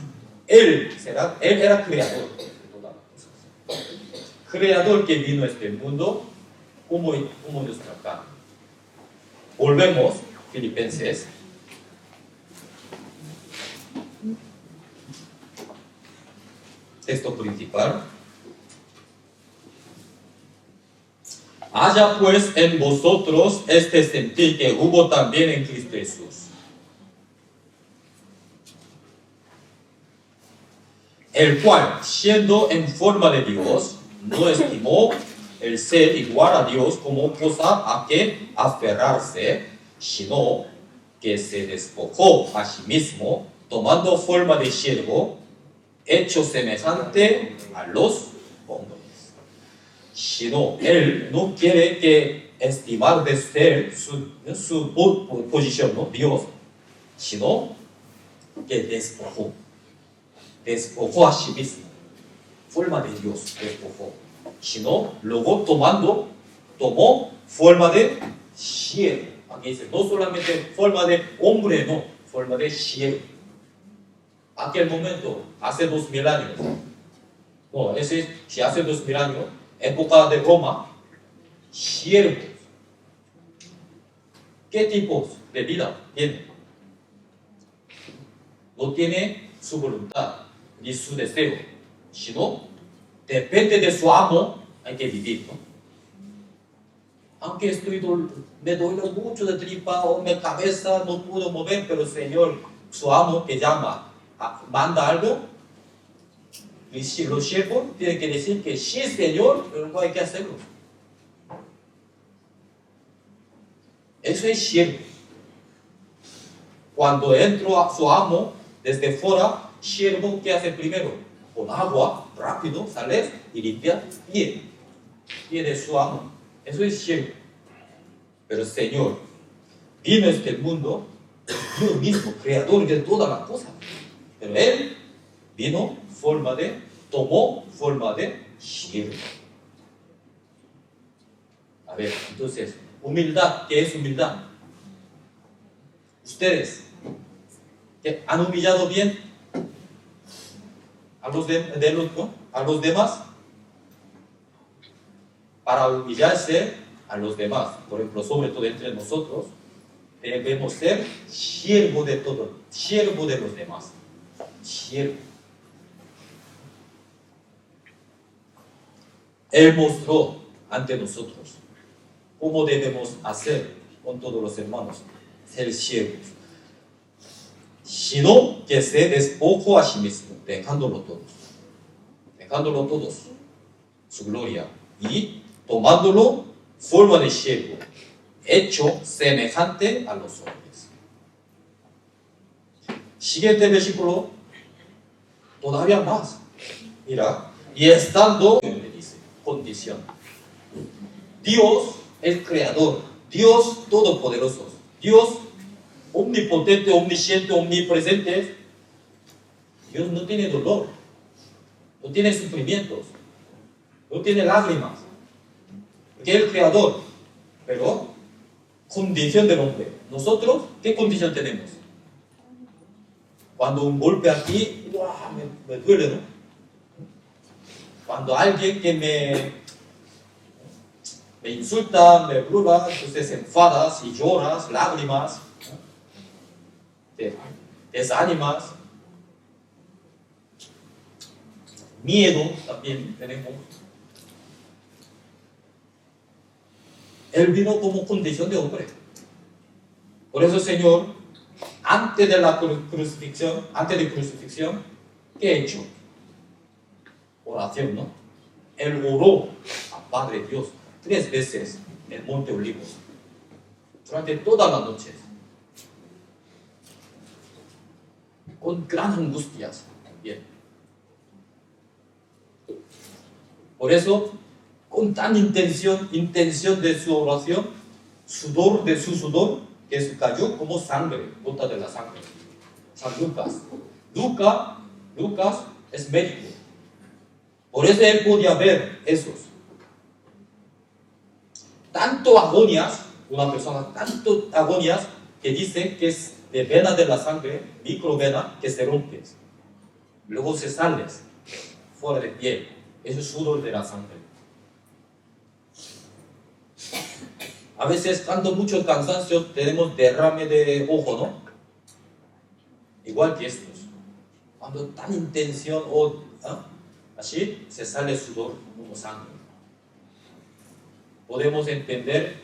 Él era creador de todas las cosas. Creador que vino a este mundo como nuestra carne. Volvemos, Filipenses. Texto principal. Haya pues en vosotros este sentir que hubo también en Cristo Jesús, el cual, siendo en forma de Dios, no estimó el ser igual a Dios como cosa a que aferrarse, sino que se despojó a sí mismo, tomando forma de siervo, hecho semejante a los hombres. Sino él no quiere que estimar de ser su posición, ¿no? Dios, sino que despojó a sí mismo, forma de Dios, despojó, sino luego tomó forma de siervo. Aquí dice, no solamente forma de hombre, no, forma de siervo. Aquel momento, hace 2000 años, no, si hace 2000 años, época de Roma, siervos. ¿Qué tipos de vida tienen? No tiene su voluntad ni su deseo, sino depende de su amo, hay que vivir, ¿no? Aunque me duele mucho de tripa o mi cabeza no puedo mover, pero Señor, su amo que llama, manda algo, y los siervos tienen que decir que sí, Señor, pero no hay que hacerlo. Eso es siervo. Cuando entró a su amo desde fuera, siervo, ¿qué hace primero? Con agua, rápido, sales y limpia pie de su amo. Eso es siervo. Pero el Señor vino a este mundo, Dios mismo, creador de todas las cosas. Pero Él tomó forma de siervo. A ver, entonces, humildad, ¿qué es humildad? Ustedes, ¿que han humillado bien a los demás? Para humillarse a los demás, por ejemplo, sobre todo entre nosotros, debemos ser siervo de todo, siervo de los demás. Siervo. Él mostró ante nosotros cómo debemos hacer con todos los hermanos, ser siervos, sino que se despojó a sí mismo, dejándolo todos, su gloria, y tomándolo forma de siervo, hecho semejante a los hombres. Siguiente versículo, todavía más. Mira, y estando, le dice, condición. Dios es creador, Dios todopoderoso, Dios omnipotente, omnisciente, omnipresente. Dios no tiene dolor, no tiene sufrimientos, no tiene lágrimas, porque es el creador. Pero, condición del hombre. Nosotros, ¿qué condición tenemos? Cuando un golpe aquí, me duele, ¿no? Cuando alguien que me insulta, me burla, entonces enfadas y lloras, lágrimas, ¿no? Te desanimas. Miedo también tenemos. Él vino como condición de hombre. Por eso el Señor, antes de la crucifixión, ¿qué ha hecho? Oración, ¿no? Él oró al Padre Dios 3 veces en el Monte Olivos, durante todas las noches. con gran angustias. Bien. Por eso, con tan intención de su oración, sudor de su sudor, que cayó como sangre, gota de la sangre. San Lucas. Lucas es médico. Por eso él podía ver esos. Tanto agonias, una persona, tanto agonias, que dicen que es de vena de la sangre, microvena, que se rompe. Luego se sale fuera de piel. Eso es sudor de la sangre. A veces, cuando muchos cansancios, tenemos derrame de ojo, ¿no? Igual que estos. Cuando tan intención así, se sale sudor como sangre. Podemos entender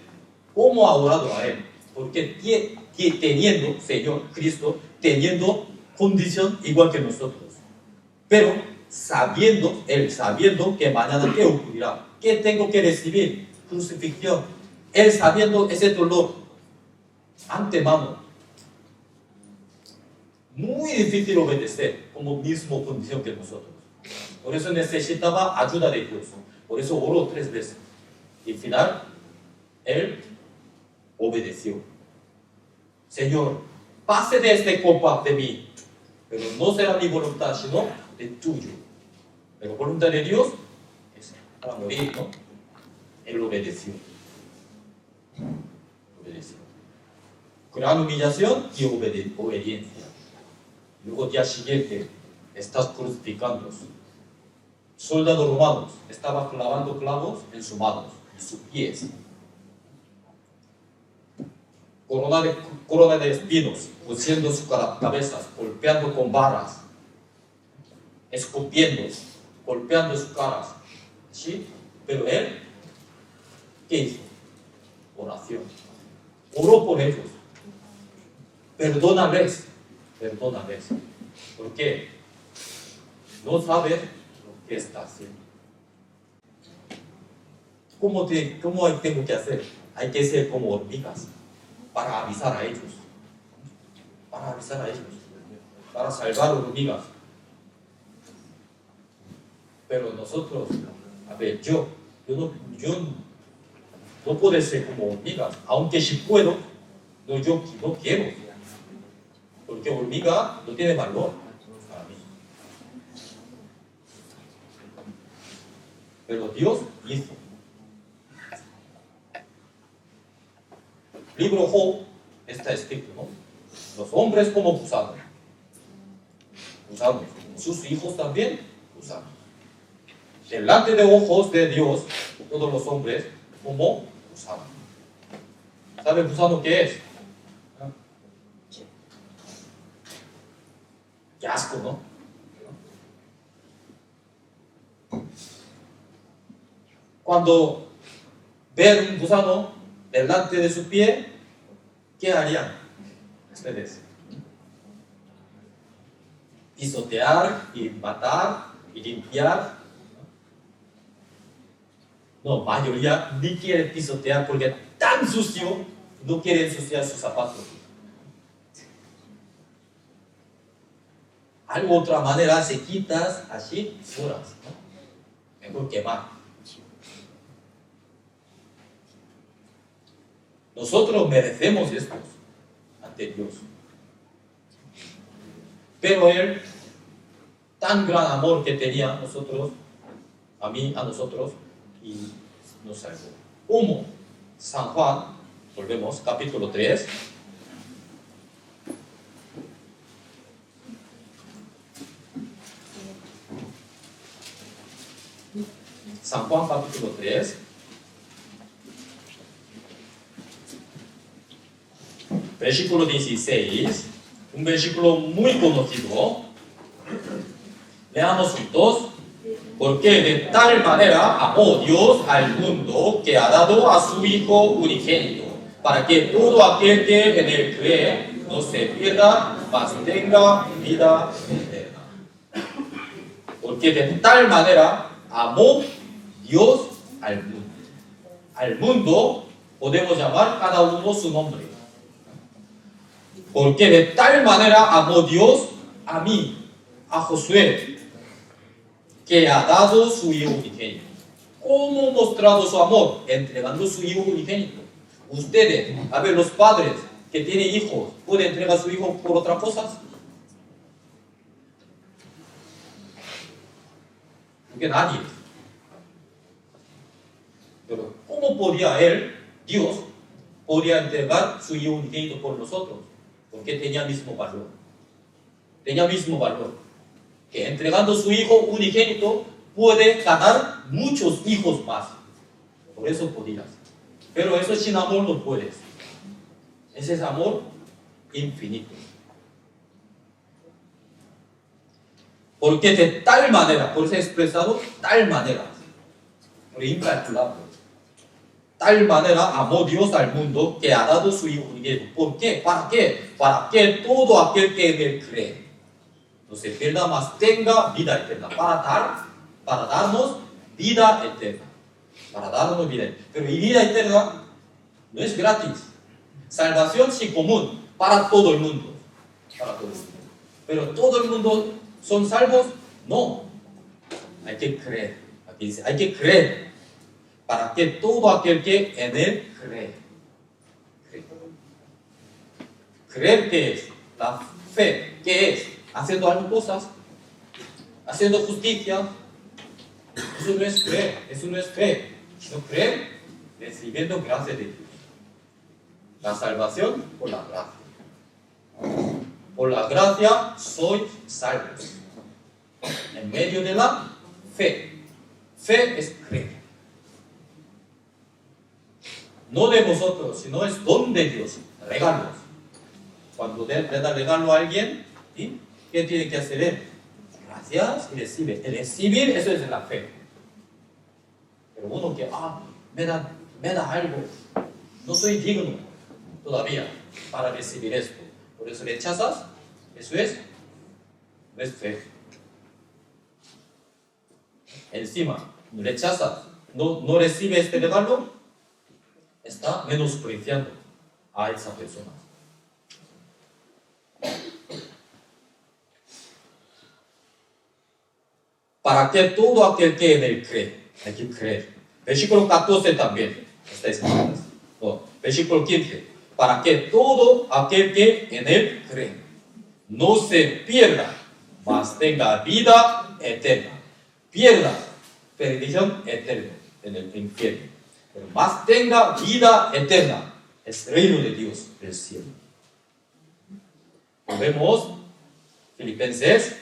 cómo ha orado a él. Porque teniendo, Señor Cristo, teniendo condición igual que nosotros. Pero él sabiendo que mañana qué ocurrirá. ¿Qué tengo que recibir? Crucifixión. Él sabiendo ese dolor. Antemano. Muy difícil obedecer, como mismo condición que nosotros. Por eso necesitaba ayuda de Dios. Por eso oró 3 veces. Y al final, él obedeció. Señor, pase de esta copa de mí, pero no será mi voluntad, sino de tuyo. Pero voluntad de Dios es para morir, ¿no? Él obedeció. Gran humillación y obediencia. Luego día siguiente, estás crucificando. Soldados romanos estaban clavando clavos en sus manos y sus pies. Corona de espinos, pusiendo sus cabezas, golpeando con varas, escupiendo, golpeando sus caras. ¿Sí? Pero él, ¿qué hizo? Oración. Oró por ellos. Perdónales. ¿Por qué? No sabe lo que está haciendo. ¿Cómo tengo que hacer? Hay que ser como hormigas para avisar a ellos. Para salvar hormigas. Pero nosotros, yo no puedo ser como hormigas, aunque si puedo, yo no quiero. Porque hormiga no tiene valor para mí. Pero Dios hizo. Libro Job está escrito, ¿no? Los hombres como gusanos. Sus hijos también gusanos. Delante de ojos de Dios, todos los hombres como gusanos. ¿Sabe gusano qué es? Qué asco, ¿no? Cuando ven un gusano delante de su pie, ¿qué harían ustedes? Pisotear y matar y limpiar. No, mayoría ni quiere pisotear porque es tan sucio, no quiere ensuciar sus zapatos. Algo otra manera se quitas así, fuera, ¿no? Mejor quemar. Nosotros merecemos esto ante Dios. Pero Él, tan gran amor que tenía a nosotros, a nosotros, y nos salvó. ¿Cómo? San Juan, volvemos, capítulo 3. San Juan capítulo 3. Versículo 16. Un versículo muy conocido. Leamos juntos. Porque de tal manera amó Dios al mundo que ha dado a su Hijo unigénito, para que todo aquel que en él cree no se pierda, mas tenga vida eterna. Porque de tal manera amó Dios al mundo. Al mundo podemos llamar cada uno su nombre. Porque de tal manera amó Dios a mí, a Josué, que ha dado su hijo unigénito. ¿Cómo ha mostrado su amor? Entregando su hijo unigénito. Ustedes, a ver, los padres que tienen hijos, ¿pueden entregar a su hijo por otras cosas? Porque nadie. Pero ¿cómo podía él, Dios, podía entregar su hijo unigénito por nosotros? Porque tenía el mismo valor. Tenía el mismo valor. Que entregando su hijo unigénito puede ganar muchos hijos más. Por eso podías. Pero eso sin amor no puedes. Ese es amor infinito. Porque de tal manera, por eso he expresado tal manera, por incalculable. Tal manera amó Dios al mundo que ha dado su hijo unigénito. ¿Por qué? ¿Para qué? Para que todo aquel que en él cree no se pierda, mas tenga vida eterna. Para darnos vida eterna. Para darnos vida eterna. Pero vida eterna no es gratis. Salvación sí común para todo el mundo. Para todo el mundo. Pero todo el mundo son salvos. No. Hay que creer. Aquí dice, hay que creer. Para que todo aquel que en él cree. Creer que es la fe, que es haciendo algunas cosas, haciendo justicia. Eso no es creer, eso no es fe. No creer, recibiendo gracia de Dios. La salvación por la gracia. Por la gracia sois salvos. En medio de la fe. Fe es creer. No de vosotros, sino es don de Dios. Regalos. Cuando le da regalo a alguien, ¿sí? ¿Qué tiene que hacer él? Gracias y recibe. El recibir, eso es la fe. Pero uno que, me da algo. No soy digno todavía para recibir esto. Por eso rechazas. Eso no es fe. Encima, rechazas. No recibe este regalo. Está menospreciando a esa persona. Para que todo aquel que en él cree, hay que creer. Versículo 14 también está escrito. No, versículo 15. Para que todo aquel que en él cree no se pierda, mas tenga vida eterna. Pierda, perdición eterna en el infierno. Pero más tenga vida eterna, es el reino de Dios del cielo. Volvemos, Filipenses.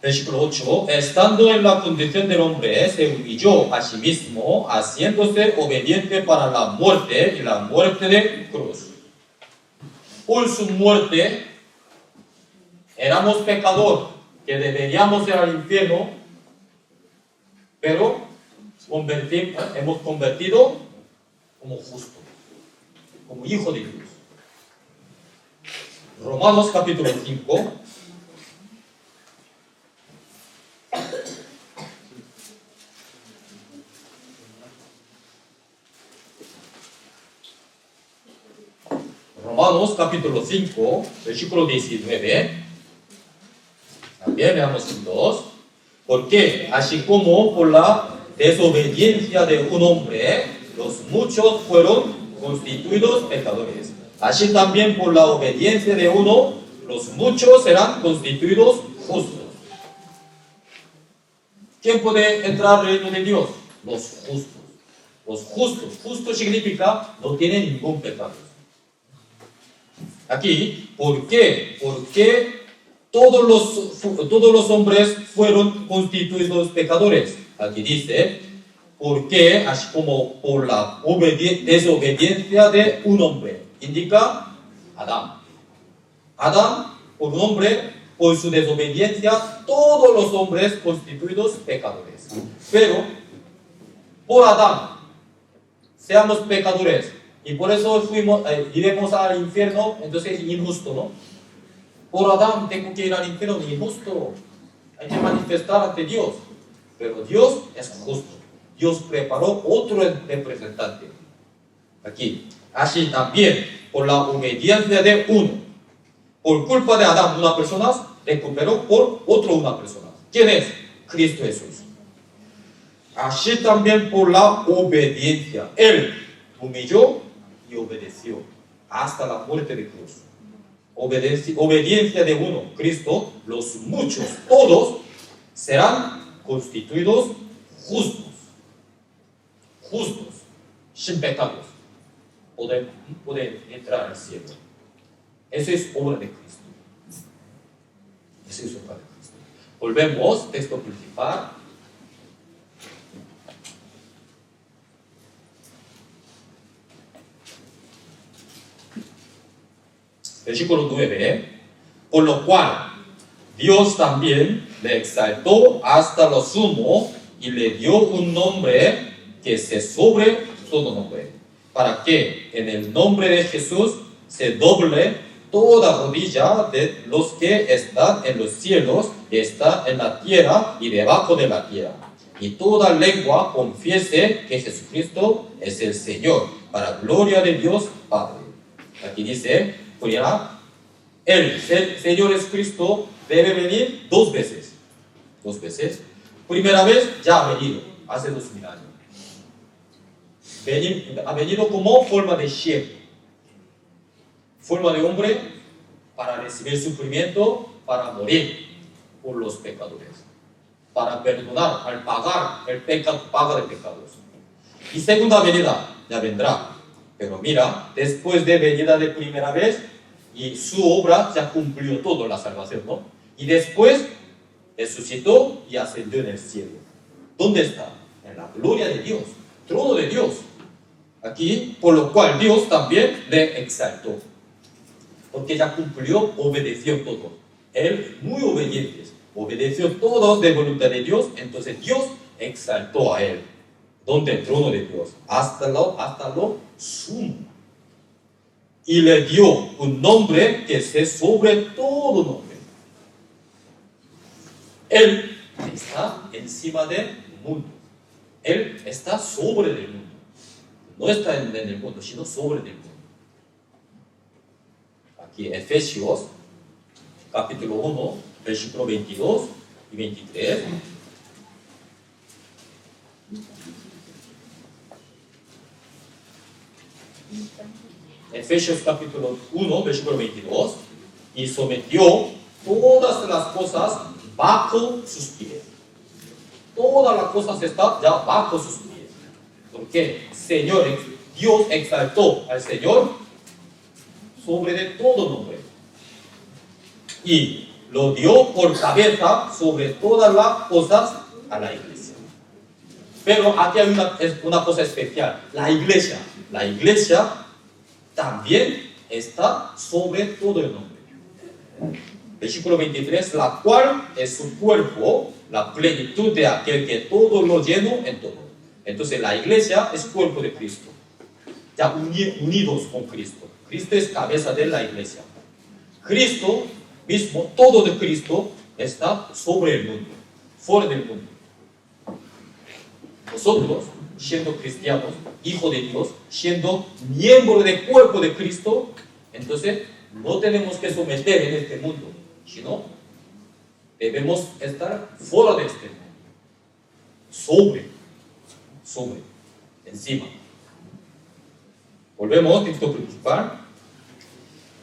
Versículo 8. Estando en la condición del hombre, se humilló a sí mismo, haciéndose obediente para la muerte y la muerte de cruz. Por su muerte, éramos pecadores, que deberíamos ir al infierno, pero hemos convertido como justo, como hijo de Dios. Romanos capítulo 5. Romanos capítulo 5, versículo 19. También leamos juntos. Porque así como por la desobediencia de un hombre, los muchos fueron constituidos pecadores, así también por la obediencia de uno, los muchos serán constituidos justos. ¿Quién puede entrar al reino de Dios? Los justos. Los justos. Justo significa no tienen ningún pecado. Aquí, ¿por qué? Porque todos los hombres fueron constituidos pecadores. Aquí dice, porque así como por la desobediencia de un hombre, indica Adán. Adán, por un hombre, por su desobediencia, todos los hombres constituidos pecadores. Pero, por Adán, seamos pecadores, y por eso iremos al infierno, entonces es injusto, ¿no? Por Adán tengo que ir al infierno, injusto. Hay que manifestar ante Dios. Pero Dios es justo. Dios preparó otro representante. Aquí así también por la obediencia de uno. Por culpa de Adán, una persona recuperó por otro una persona. ¿Quién es? Cristo Jesús. Así también por la obediencia. Él humilló y obedeció hasta la muerte de cruz. Obediencia de uno, Cristo, los muchos, todos, serán constituidos justos. Justos, sin pecados. Poder entrar al cielo. Eso es obra de Cristo. Eso es obra de Cristo. Volvemos, texto principal. Versículo 9. Por lo cual, Dios también le exaltó hasta lo sumo y le dio un nombre que se sobre todo nombre, para que en el nombre de Jesús se doble toda rodilla de los que están en los cielos, y están en la tierra y debajo de la tierra, y toda lengua confiese que Jesucristo es el Señor, para gloria de Dios Padre. Aquí dice, el Señor Jesucristo debe venir dos veces. Dos veces. Primera vez ya ha venido, hace 2000 años. Ha venido como forma de siervo, forma de hombre, para recibir sufrimiento, para morir por los pecadores, para perdonar, al pagar el pecado, paga de pecados. Y segunda venida ya vendrá. Pero mira, después de venida de primera vez, y su obra ya cumplió todo la salvación, ¿no? Y después resucitó y ascendió en el cielo. ¿Dónde está? En la gloria de Dios, trono de Dios. Aquí, por lo cual Dios también le exaltó. Porque ya cumplió, obedeció todo. Él, muy obediente, obedeció todo de voluntad de Dios, entonces Dios exaltó a él. ¿Dónde? El trono de Dios, hasta lo sumo. Y le dio un nombre que es sobre todo nombre. Él está encima del mundo. Él está sobre el mundo. No está en el mundo, sino sobre el mundo. Aquí Efesios, capítulo 1, versículo 22 y 23. Efesios capítulo 1, versículo 22, y sometió todas las cosas bajo sus pies. Todas las cosas están ya bajo sus pies. Porque Dios exaltó al Señor sobre de todo nombre. Y lo dio por cabeza sobre todas las cosas a la iglesia. Pero aquí hay una cosa especial. La iglesia también está sobre todo el nombre. Versículo 23, la cual es su cuerpo, la plenitud de aquel que todo lo llena en todo. Entonces la iglesia es cuerpo de Cristo, ya unidos con Cristo. Cristo es cabeza de la iglesia. Cristo mismo, todo de Cristo, está sobre el mundo, fuera del mundo. Nosotros, siendo cristianos, hijos de Dios, siendo miembros del cuerpo de Cristo, entonces no tenemos que someter en este mundo, sino debemos estar fuera de este mundo, sobre, encima. Volvemos al texto principal.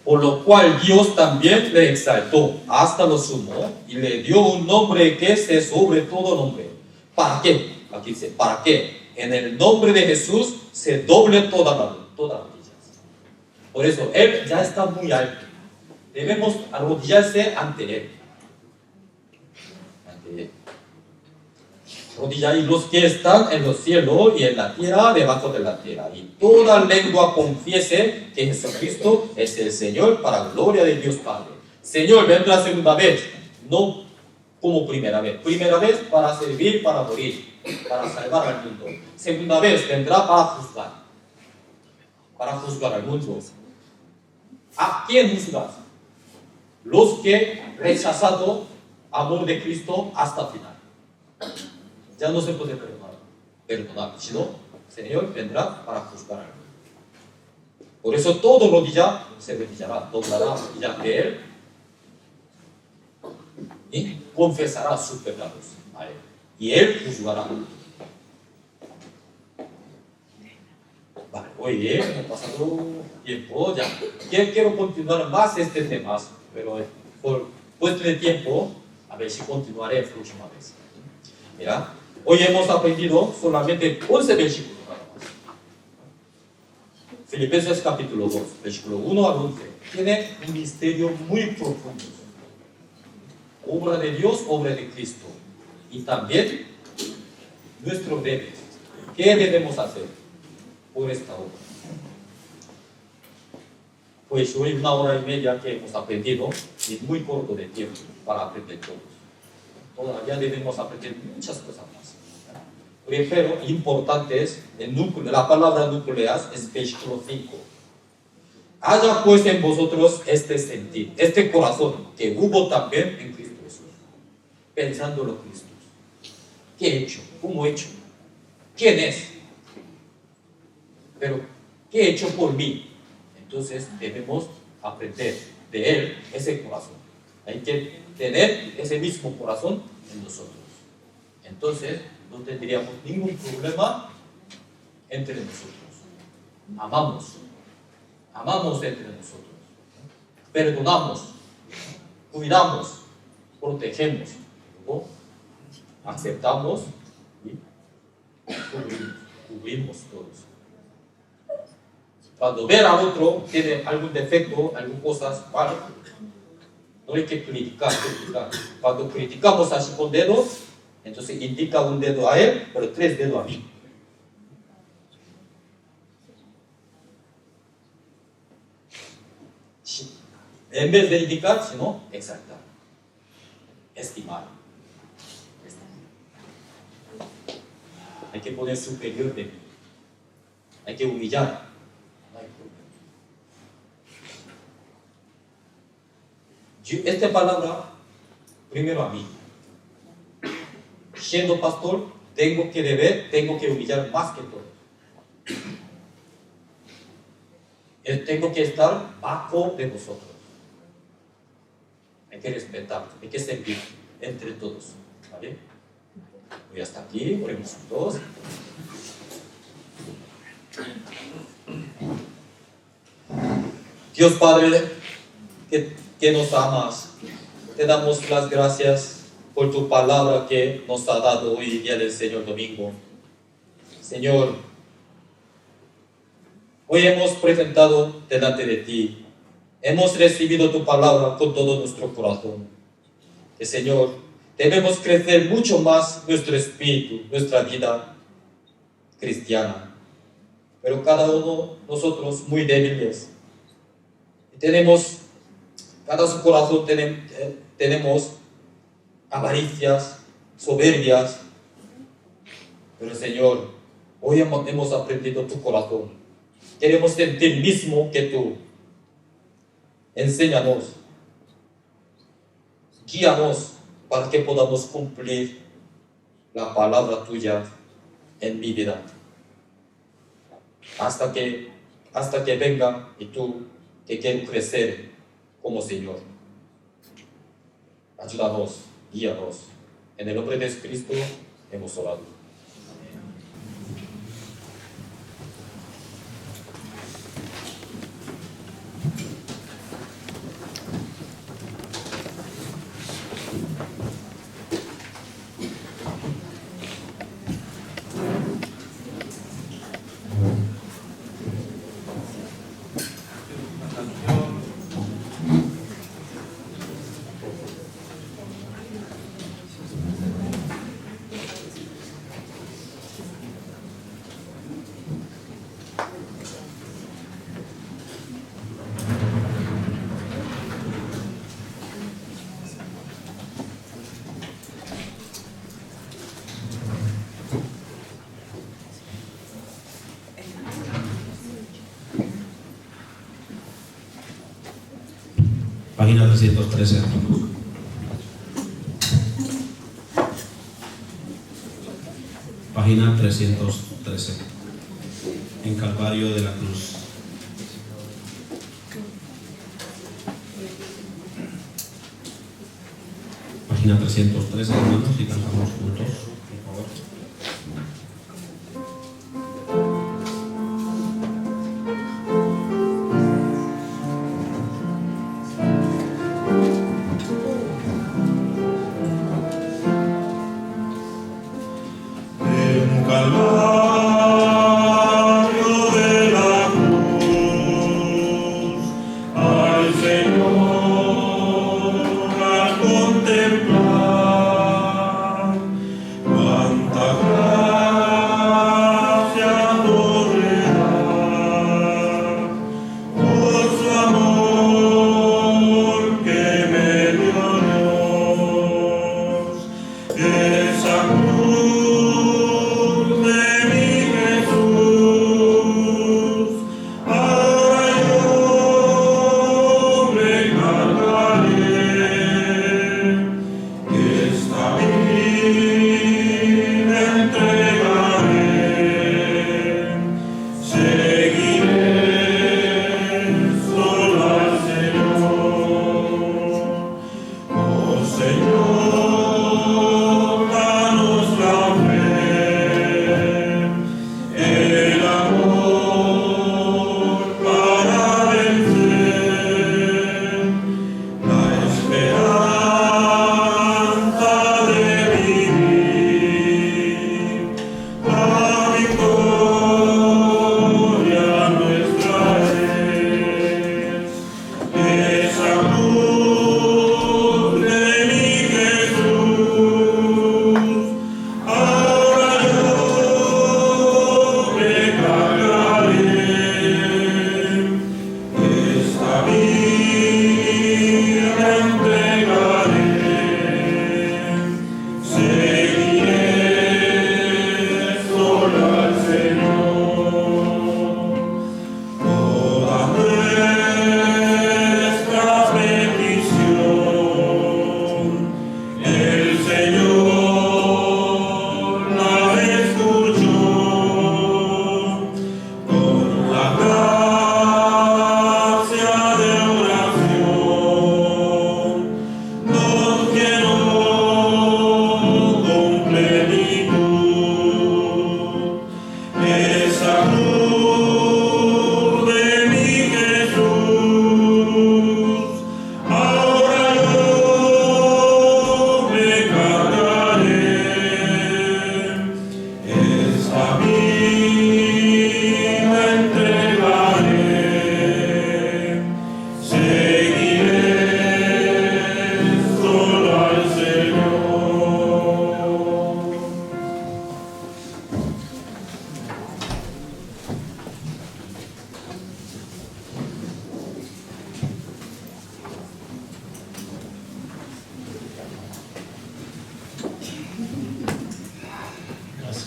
Por lo cual Dios también le exaltó hasta lo sumo y le dio un nombre que es sobre todo nombre. ¿Para qué? Aquí dice, ¿para qué? En el nombre de Jesús se doble todas las rodillas. Por eso, Él ya está muy alto. Debemos arrodillarse ante Él. Rodillas y los que están en los cielos y en la tierra, debajo de la tierra. Y toda lengua confiese que Jesucristo es el Señor, para gloria de Dios Padre. Señor vendrá segunda vez, no como primera vez. Primera vez para servir, para morir, para salvar al mundo. Segunda vez vendrá para juzgar al mundo. ¿A quién juzgar? Los que rechazado amor de Cristo hasta el final. Ya no se puede perdonar, sino el Señor vendrá para juzgar al mundo. Por eso todo rodilla se rodillará, doblará rodilla de Él y confesará sus pecados a Él. Y Él juzgará. Vale, oye, hemos pasado tiempo ya. Quiero continuar más este tema, pero por cuestión de tiempo, a ver si continuaré la próxima vez. Mira, hoy hemos aprendido solamente 11 versículos nada más. Filipenses capítulo 2, versículo 1 al 11. Tiene un misterio muy profundo. Obra de Dios, obra de Cristo. Y también nuestro deber. ¿Qué debemos hacer por esta obra? Pues hoy 1 hora y media que hemos aprendido y muy corto de tiempo para aprender todos. Todavía debemos aprender muchas cosas más. Primero, importante es, la palabra nuclear es versículo 5. Haya pues en vosotros este sentir, este corazón que hubo también en Cristo Jesús. Pensando en Cristo. ¿Qué he hecho? ¿Cómo he hecho? ¿Quién es? Pero, ¿qué he hecho por mí? Entonces debemos aprender de Él ese corazón. Hay que tener ese mismo corazón en nosotros. Entonces no tendríamos ningún problema entre nosotros. Amamos entre nosotros. Perdonamos, cuidamos, protegemos, ¿no? Aceptamos y cubrimos todos. Cuando ver a otro tiene algún defecto, algunas cosas malas, no hay que criticar. Cuando criticamos así con dedos, entonces indica un dedo a él, pero 3 dedos a mí. En vez de indicar, sino exaltar, estimar. Hay que poner superior de mí. Hay que humillar. Esta palabra, primero a mí. Siendo pastor, tengo que humillar más que todo. Tengo que estar bajo de vosotros. Hay que respetar, hay que servir entre todos. ¿Vale? Voy hasta aquí, oremos todos. Dios Padre, que nos amas, te damos las gracias por tu palabra que nos ha dado hoy día del Señor Domingo. Señor, hoy hemos presentado delante de ti, hemos recibido tu palabra con todo nuestro corazón. Que Señor, debemos crecer mucho más nuestro espíritu, nuestra vida cristiana. Pero cada uno de nosotros muy débiles. Cada su corazón tenemos avaricias, soberbias. Pero Señor, hoy hemos aprendido tu corazón. Queremos sentir mismo que tú. Enséñanos, guíanos para que podamos cumplir la palabra tuya en mi vida. Hasta que venga y tú que quiero crecer como Señor. Ayúdanos, guíanos. En el nombre de Cristo hemos orado. Página 313. Página 313. En Calvario de la Cruz. página 313, hermanos, y cantamos juntos, por favor.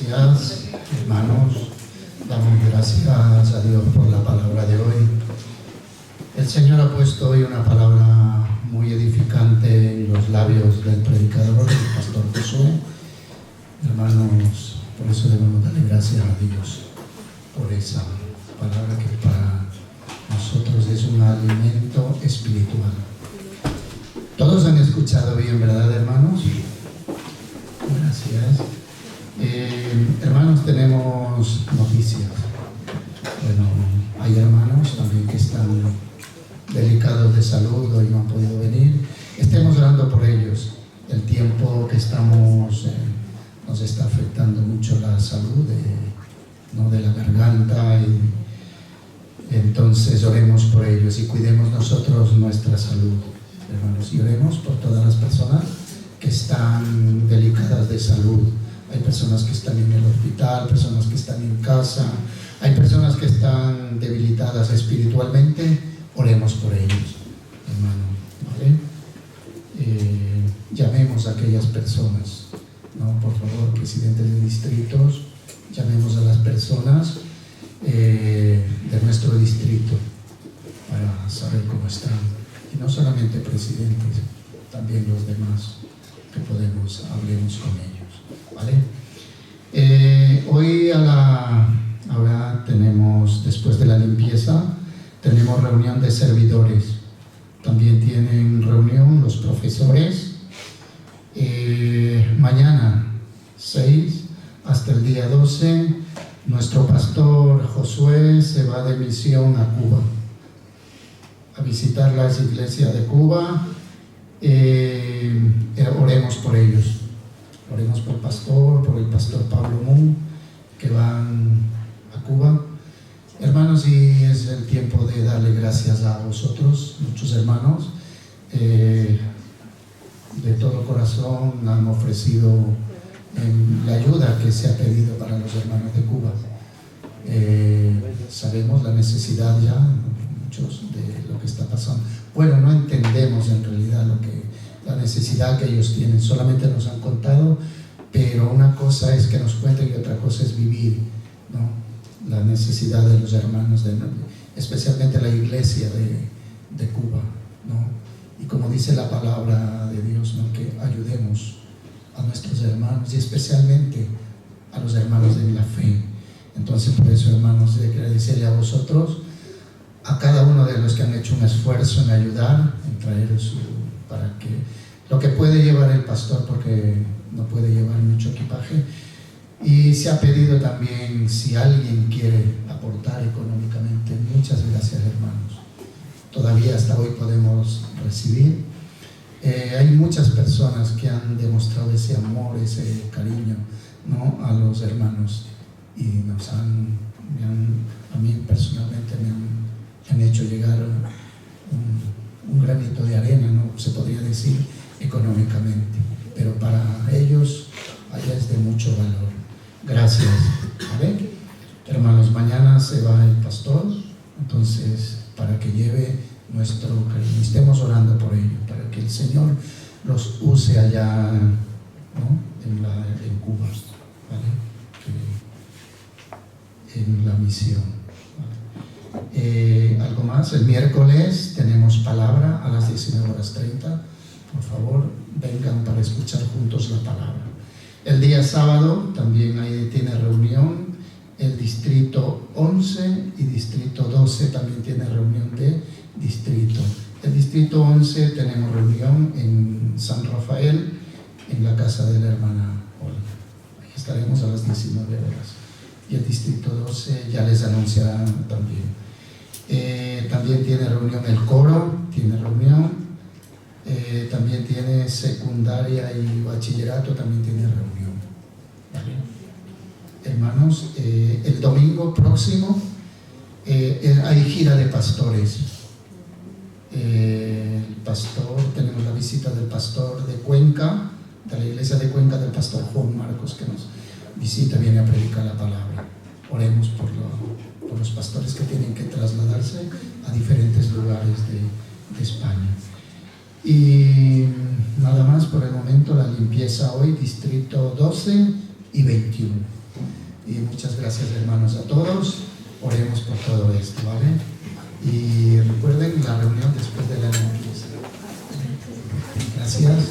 Gracias, hermanos. Damos gracias a Dios por la palabra de hoy. El Señor ha puesto hoy una palabra muy edificante en los labios del predicador, el pastor Josué. Hermanos, por eso debemos darle gracias a Dios por esa palabra que para nosotros es un alimento espiritual. Todos han escuchado bien, ¿verdad, hermanos? Gracias. Hermanos, tenemos noticias. Bueno, hay hermanos también que están delicados de salud, hoy no han podido venir. Estemos orando por ellos. El tiempo que estamos nos está afectando mucho la salud de la garganta, y entonces oremos por ellos y cuidemos nosotros nuestra salud, hermanos, y oremos por todas las personas que están delicadas de salud. Hay personas que están en el hospital, personas que están en casa, hay personas que están debilitadas espiritualmente. Oremos por ellos, hermano, ¿vale? Llamemos a aquellas personas, ¿no? Por favor, presidentes de distritos, llamemos a las personas de nuestro distrito para saber cómo están. Y no solamente presidentes, también los demás que podemos, hablemos con ellos, ¿vale? Hoy ahora tenemos, después de la limpieza, tenemos reunión de servidores. También tienen reunión los profesores Mañana 6 hasta el día 12, nuestro pastor Josué se va de misión a Cuba, a visitar las iglesias de Cuba. Oremos por ellos, oremos por el pastor Pablo Moon, que van a Cuba. Hermanos, y es el tiempo de darle gracias a vosotros, muchos hermanos, de todo corazón han ofrecido la ayuda que se ha pedido para los hermanos de Cuba. Sabemos la necesidad ya, muchos, de lo que está pasando. Bueno, no entendemos en realidad la necesidad que ellos tienen, solamente nos han contado, pero una cosa es que nos cuenten y otra cosa es vivir, ¿no? La necesidad de los hermanos, especialmente la iglesia de Cuba, ¿no? Y como dice la palabra de Dios, ¿no? Que ayudemos a nuestros hermanos y especialmente a los hermanos de la fe. Entonces, por eso, hermanos, quiero decirle a vosotros, a cada uno de los que han hecho un esfuerzo en ayudar, en traer para que lo que puede llevar el pastor, porque no puede llevar mucho equipaje. Y se ha pedido también, si alguien quiere aportar económicamente, muchas gracias, hermanos. Todavía hasta hoy podemos recibir. Hay muchas personas que han demostrado ese amor, ese cariño, ¿no? A los hermanos, y a mí personalmente me han hecho llegar un granito de arena, ¿no? Se podría decir económicamente, pero para ellos allá es de mucho valor. Gracias. ¿Vale? Hermanos, mañana se va el pastor, entonces para que lleve nuestro cariño, estemos orando por ello, para que el Señor los use allá, ¿no? en Cuba, ¿vale? En la misión, ¿vale? Algo más, el miércoles tenemos palabra a las 19:30, por favor vengan para escuchar juntos la palabra. El día sábado también ahí tiene reunión el distrito 11 y distrito 12 también tiene reunión de distrito. El distrito 11 tenemos reunión en San Rafael, en la casa de la hermana Olga. Ahí estaremos a las 19 horas. Y el distrito 12 ya les anunciarán también. También tiene reunión el coro, tiene reunión. También tiene secundaria y bachillerato, también tiene reunión. ¿Vale? Hermanos, el domingo próximo hay gira de pastores. El pastor, tenemos la visita del pastor de Cuenca, de la iglesia de Cuenca, del pastor Juan Marcos, que nos visita, viene a predicar la palabra. Oremos por los pastores que tienen que trasladarse a diferentes lugares de España. Y nada más por el momento, la limpieza hoy, distrito 12 y 21. Y muchas gracias, hermanos, a todos. Oremos por todo esto, ¿vale? Y recuerden la reunión después de la limpieza. Gracias.